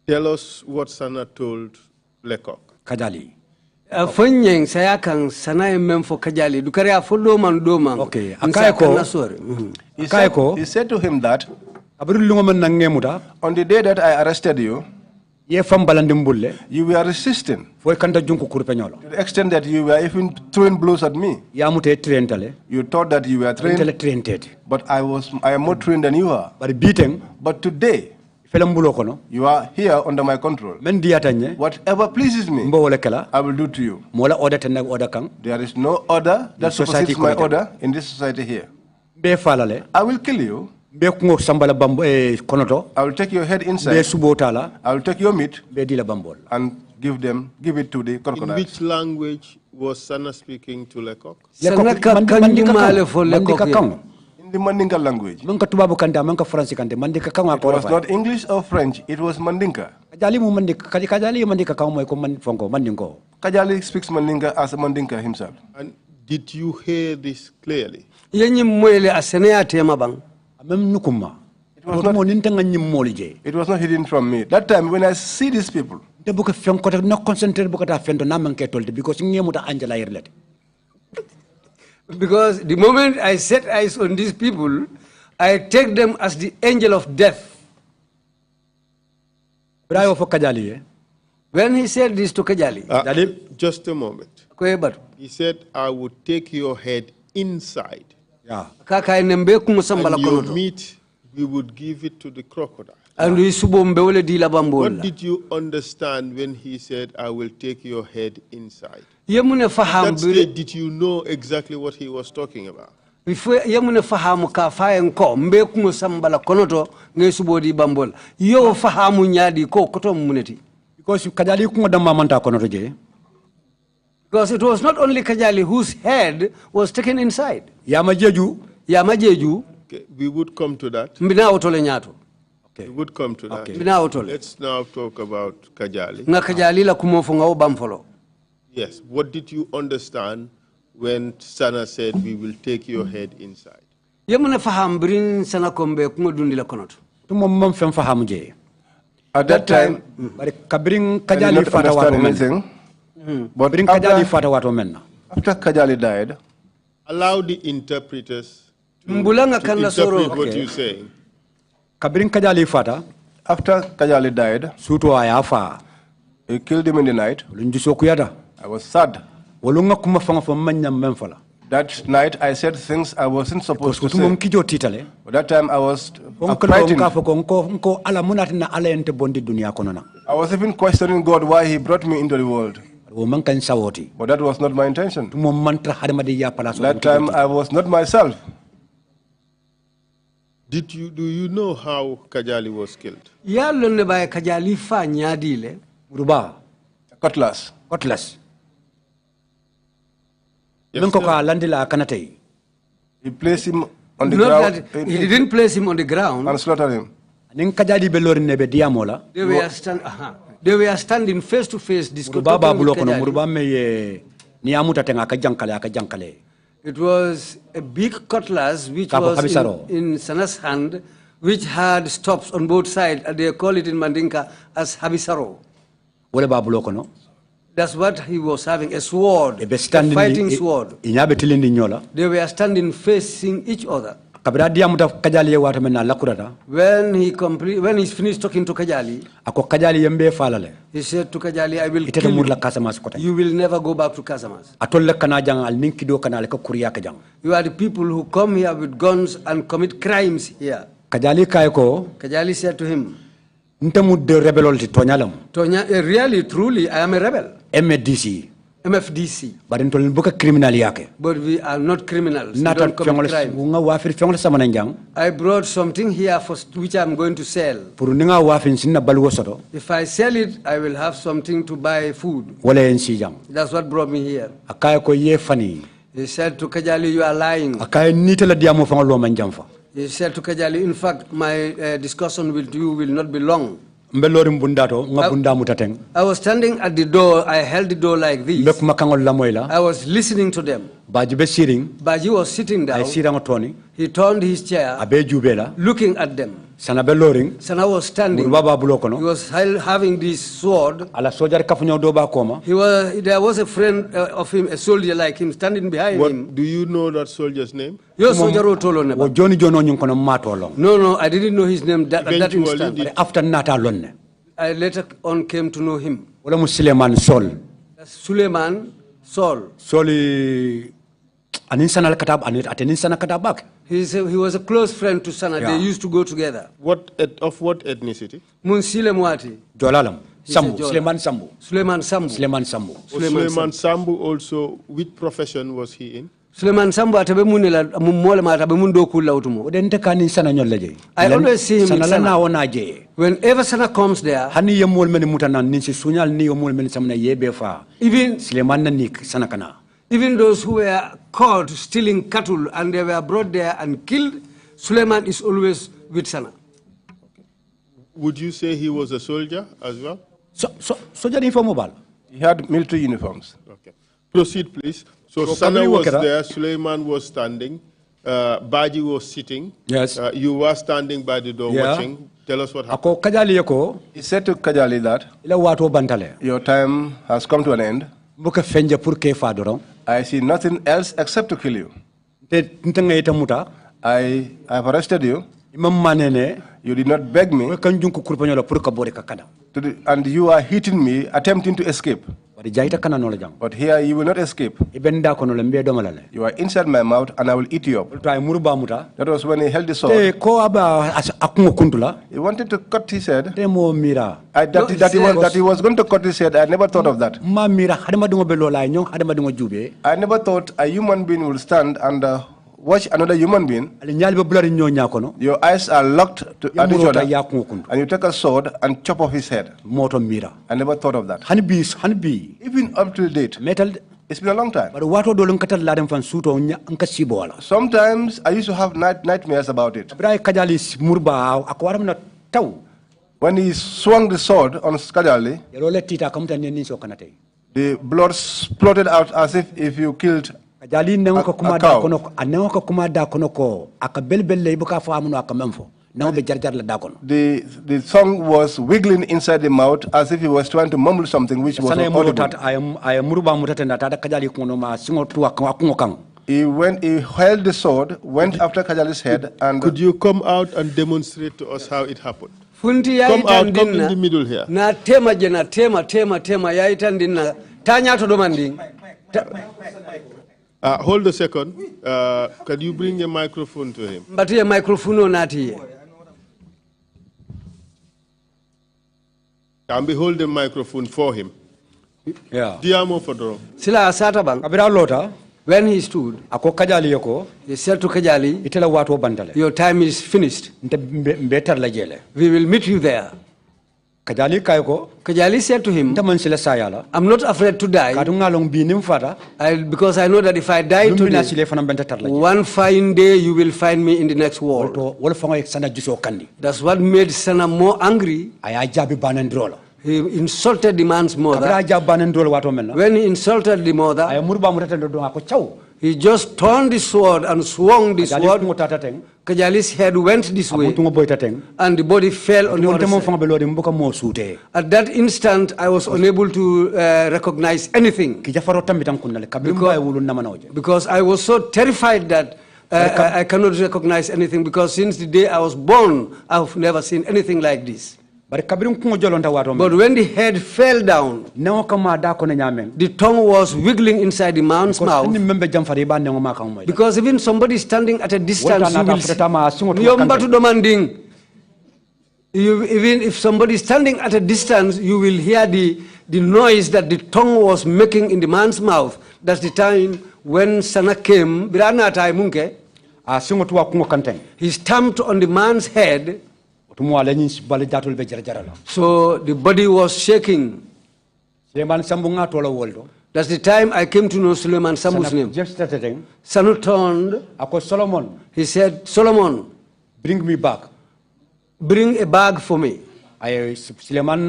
Speaker 4: Tell us what Sana told Lekok.
Speaker 1: Kajali.
Speaker 6: Fanyeng saya kang sana memfo Kajali. Dukare afolo man domang.
Speaker 1: Okay.
Speaker 3: He said to him that on the day that I arrested you, you were resisting to the extent that you were even throwing blows at me. You thought that you were trained, but I am more trained than you are. But today, you are here under my control. Whatever pleases me, I will do to you. There is no order that supersedes my order in this society here. I will kill you. I will take your head inside. I will take your meat and give it to the crocodiles.
Speaker 4: In which language was Sana speaking to Lekok?
Speaker 3: In the Mandinka language. It was not English or French, it was Mandinka. Kajali speaks Mandinka as a Mandinka himself.
Speaker 4: And did you hear this clearly?
Speaker 3: It was not hidden from me. That time when I see these people,
Speaker 6: because the moment I set eyes on these people, I take them as the angel of death. When he said this to Kajali,
Speaker 4: just a moment. He said, I would take your head inside. And your meat, we would give it to the crocodile. What did you understand when he said, I will take your head inside? That stage, did you know exactly what he was talking about?
Speaker 6: Because it was not only Kajali whose head was taken inside.
Speaker 4: Okay, we would come to that. We would come to that. Let's now talk about Kajali. Yes. What did you understand when Sana said, we will take your head inside?
Speaker 3: At that time, I did not understand anything. But after Kajali died,
Speaker 4: allow the interpreters to interpret what you're saying.
Speaker 3: After Kajali died, he killed him in the night. I was sad. That night I said things I wasn't supposed to say. But that time I was frightened. I was even questioning God why he brought me into the world. But that was not my intention. That time I was not myself.
Speaker 4: Do you know how Kajali was killed?
Speaker 3: Cutlass.
Speaker 4: Yes,
Speaker 3: he placed him on the ground.
Speaker 6: He didn't place him on the ground.
Speaker 3: And slaughtered him.
Speaker 6: They were standing face to face discussing with Kajali. It was a big cutlass which was in Sana's hand, which had stops on both sides. They call it in Mandinka as habisaro. That's what he was having, a sword, a fighting sword. They were standing facing each other. When he finished talking to Kajali, he said to Kajali, I will kill you. You will never go back to Casamance. You are the people who come here with guns and commit crimes here. Kajali said to him,
Speaker 1: Ntamu de rebelolti tonyalam.
Speaker 6: Really, truly, I am a rebel. MFDC. But we are not criminals. We don't commit crimes. I brought something here for which I am going to sell. If I sell it, I will have something to buy food. That's what brought me here. He said to Kajali, you are lying. He said to Kajali, in fact, my discussion with you will not be long. I was standing at the door. I held the door like this. I was listening to them. Baji was sitting down. He turned his chair, looking at them. Sana was standing. He was having this sword. There was a friend of him, a soldier like him, standing behind him.
Speaker 4: Do you know that soldier's name?
Speaker 6: No, I didn't know his name at that instant.
Speaker 1: After
Speaker 6: I later on came to know him.
Speaker 1: Suleiman Sol.
Speaker 6: Suleiman Sol. He was a close friend to Sana. They used to go together.
Speaker 4: Of what ethnicity?
Speaker 6: Munsile Mwati.
Speaker 1: Jolalam. Suleiman Sambu.
Speaker 6: Suleiman Sambu.
Speaker 1: Suleiman Sambu.
Speaker 4: Suleiman Sambu also, which profession was he in?
Speaker 6: Suleiman Sambu atabe munela mumole ma atabe mundo kula utumo. I always see him in Sana. Whenever Sana comes there, even those who were caught stealing cattle and they were brought there and killed, Suleiman is always with Sana.
Speaker 4: Would you say he was a soldier as well?
Speaker 1: Soldier uniform.
Speaker 3: He had military uniforms.
Speaker 4: Okay. Proceed, please. So Sana was there, Suleiman was standing, Baji was sitting.
Speaker 1: Yes.
Speaker 4: You were standing by the door watching. Tell us what happened.
Speaker 3: He said to Kajali that your time has come to an end. I see nothing else except to kill you. I have arrested you. You did not beg me. And you are hitting me, attempting to escape. But here you will not escape. You are inside my mouth and I will eat you up. That was when he held the sword. He wanted to cut his head. That he was going to cut his head. I never thought of that. I never thought a human being will stand and watch another human being. Your eyes are locked at each other, and you take a sword and chop off his head. I never thought of that. Even up to date, it's been a long time. Sometimes I used to have nightmares about it. When he swung the sword on Kajali, the blood spluttered out as if you killed a cow. The tongue was wiggling inside the mouth as if he was trying to mumble something which was not audible. He held the sword, went after Kajali's head, and...
Speaker 4: Could you come out and demonstrate to us how it happened? Come out, come in the middle here. Hold a second. Can you bring a microphone to him?
Speaker 6: But a microphone not here.
Speaker 4: Can we hold the microphone for him?
Speaker 1: Yeah.
Speaker 4: Diamo Fodoro.
Speaker 6: Sila asata bang. When he stood, he said to Kajali, your time is finished. We will meet you there. Kajali said to him, I'm not afraid to die, because I know that if I die today, one fine day you will find me in the next world. That's what made Sana more angry. He insulted the man's mother. When he insulted the mother, he just turned the sword and swung the sword. Kajali's head went this way, and the body fell on the other side. At that instant, I was unable to recognize anything, because I was so terrified that I cannot recognize anything, because since the day I was born, I've never seen anything like this. But when the head fell down, the tongue was wiggling inside the man's mouth. Because even somebody standing at a distance, you will see. Even if somebody is standing at a distance, you will hear the noise that the tongue was making in the man's mouth. That's the time when Sana came. He stamped on the man's head. So the body was shaking. That's the time I came to know Suleiman Sambu's name. Sanu turned. He said, Solomon,
Speaker 2: bring me back.
Speaker 6: Bring a bag for me. Suleiman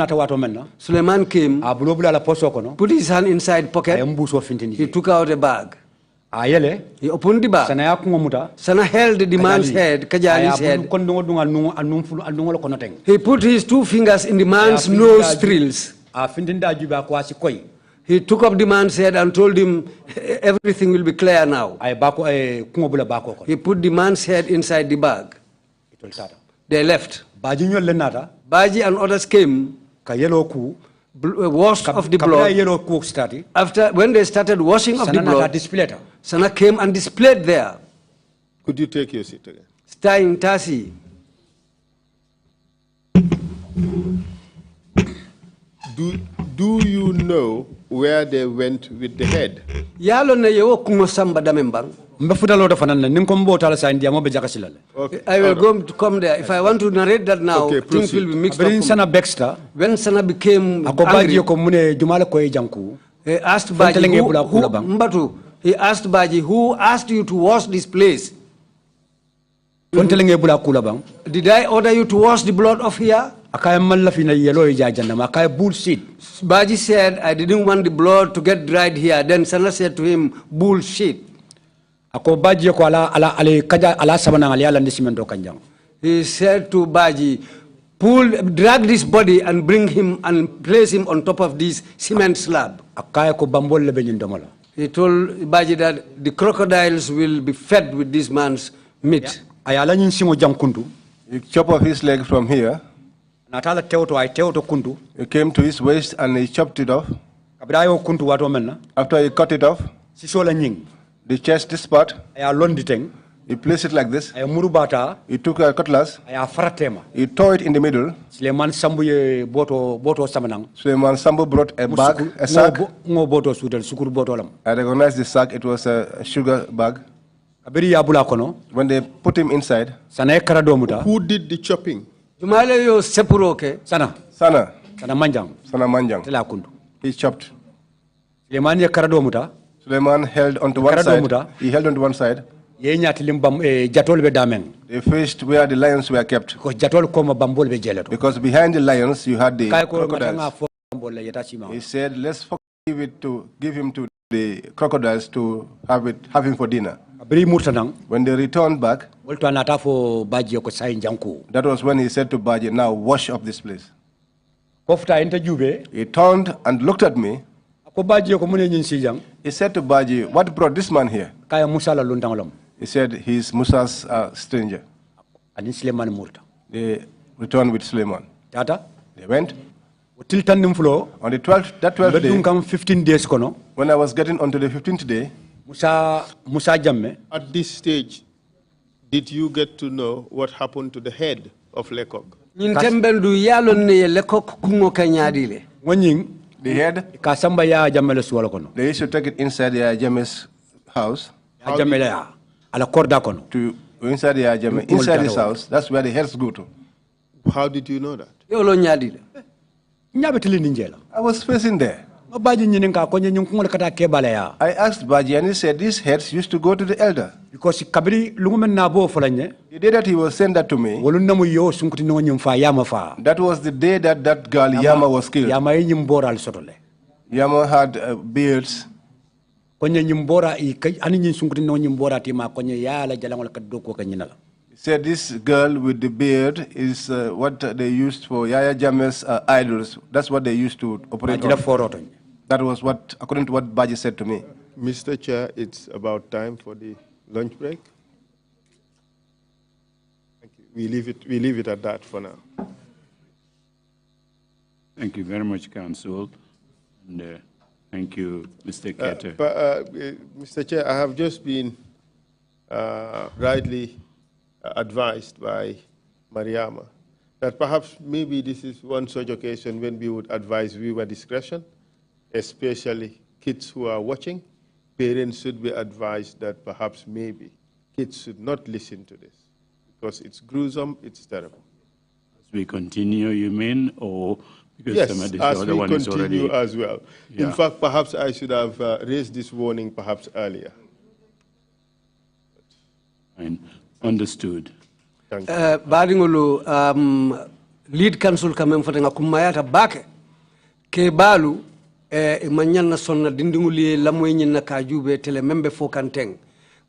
Speaker 6: came, put his hand inside pocket. He took out a bag. He opened the bag. Sana held the man's head, Kajani's head. He put his 2 fingers in the man's nostrils. He took up the man's head and told him everything will be clear now. He put the man's head inside the bag. They left. Baji and others came, washed of the blood. After, when they started washing of the blood, Sana came and displayed there.
Speaker 4: Could you take your seat again?
Speaker 6: Stein Tasi.
Speaker 4: Do you know where they went with the head?
Speaker 6: Yalo na yewo kungo samba damembang.
Speaker 2: I will
Speaker 6: go to come there. If I want to narrate that now, things will be mixed up. When Sana became angry, he asked Baji, who asked you to wash this place? Did I order you to wash the blood of here? Baji said, I didn't want the blood to get dried here. Then Sana said to him, bullshit. He said to Baji, drag this body and bring him and place him on top of this cement slab. He told Baji that the crocodiles will be fed with this man's meat.
Speaker 3: He chopped off his leg from here. He came to his waist and he chopped it off. After he cut it off, the chest, this part, he placed it like this. He took a cutlass. He tore it in the middle. Suleiman Sambu brought a bag, a sack. I recognized the sack. It was a sugar bag. When they put him inside,
Speaker 4: who did the chopping?
Speaker 3: Sana Manjang. He chopped. Suleiman held onto one side. He held onto one side. They faced where the lions were kept. Because behind the lions you had the crocodiles. He said, let's give him to the crocodiles to have him for dinner. When they returned back, that was when he said to Baji, now wash up this place. He turned and looked at me. He said to Baji, what brought this man here? He said, he's Musa's stranger. They returned with Suleiman. They went. On the 12th day,
Speaker 2: 15 days,
Speaker 3: when I was getting onto the 15th day,
Speaker 4: at this stage, did you get to know what happened to the head of Lekok?
Speaker 3: The head, they used to take it inside Yaya Jammeh's house. Inside Yaya Jammeh, inside his house, that's where the heads go to.
Speaker 4: How did you know that?
Speaker 3: I was facing there. I asked Baji and he said these heads used to go to the elder.
Speaker 2: Because
Speaker 3: the day that he was sent that to me, that was the day that that girl Yama was killed. Yama had beards. He said this girl with the beard is what they used for Yaya Jammeh's idols. That's what they used to operate on. That was what, according to what Baji said to me.
Speaker 4: Mr. Chair, it's about time for the lunch break. Thank you. We leave it at that for now.
Speaker 7: Thank you very much, Council. And thank you, Mr. Keita.
Speaker 4: Mr. Chair, I have just been rightly advised by Mariama that perhaps maybe this is one such occasion when we would advise viewer discretion, especially kids who are watching. Parents should be advised that perhaps maybe kids should not listen to this because it's gruesome, it's terrible.
Speaker 7: As we continue, you mean, or because
Speaker 4: yes,
Speaker 7: some of the
Speaker 4: as
Speaker 7: other
Speaker 4: we
Speaker 7: one is
Speaker 4: continue
Speaker 7: already...
Speaker 4: as well.
Speaker 7: Yeah.
Speaker 4: In fact, perhaps I should have raised this warning perhaps earlier.
Speaker 7: Fine. Understood.
Speaker 4: Thank you.
Speaker 6: Baringolo lead council kamem fata ngakumayata bake ke balu manyanna sonna dindinguli lamoy nyina kajube tele membe fo kanteng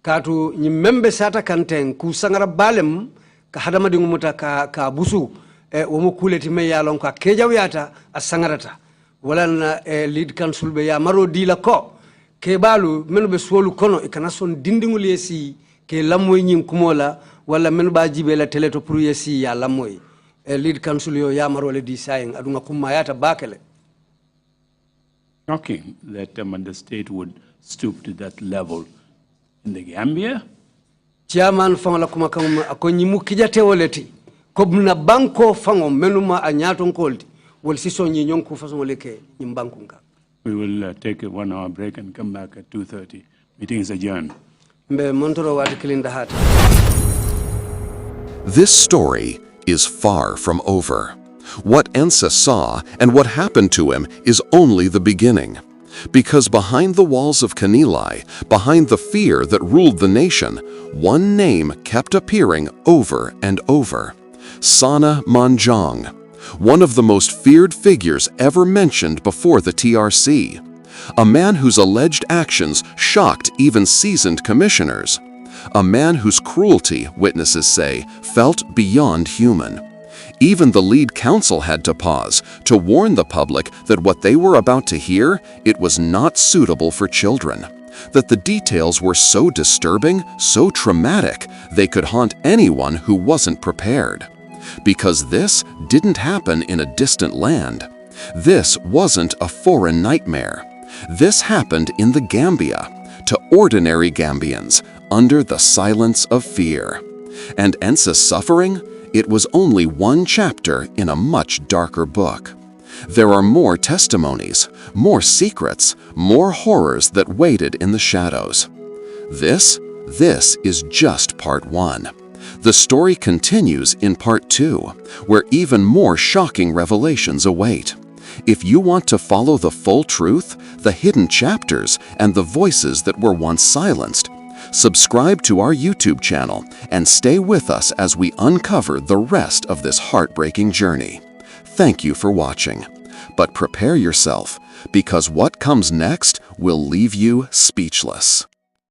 Speaker 6: katu nyi membe sata kanteng ku sangara balem ka hadama dingu muta ka busu womo kuleti me yalon ka kejawyata a sangarata wala na lead council be ya maro dila ko ke balu menu be solu kono e kana son dindinguli si ke lamoy nyin kumola wala menu ba jibe la teleto pour yesi ya lamoy lead council yo ya maro le di saying adunga kumayata bakele.
Speaker 7: Shocking that the state would stoop to that level. In the Gambia?
Speaker 6: Chairman fangala kuma kama akonyi mukijate woleti kobna banko fango menuma anyato nkoldi wal siso nyinyon ku façon leke nyimbankunga.
Speaker 7: We will take a 1 hour break and come back at 2:30. Meeting is adjourned.
Speaker 6: Mbe montoro wati kilinda hata.
Speaker 5: This story is far from over. What Ensa saw and what happened to him is only the beginning. Because behind the walls of Kanilai, behind the fear that ruled the nation, one name kept appearing over and over. Sana Manjang, one of the most feared figures ever mentioned before the TRRC. A man whose alleged actions shocked even seasoned commissioners. A man whose cruelty, witnesses say, felt beyond human. Even the lead counsel had to pause to warn the public that what they were about to hear, it was not suitable for children. That the details were so disturbing, so traumatic, they could haunt anyone who wasn't prepared. Because this didn't happen in a distant land. This wasn't a foreign nightmare. This happened in the Gambia, to ordinary Gambians, under the silence of fear. And Ensa's suffering? It was only one chapter in a much darker book. There are more testimonies, more secrets, more horrors that waited in the shadows. This is just part 1. The story continues in part 2, where even more shocking revelations await. If you want to follow the full truth, the hidden chapters, and the voices that were once silenced, subscribe to our YouTube channel and stay with us as we uncover the rest of this heartbreaking journey. Thank you for watching. But prepare yourself, because what comes next will leave you speechless.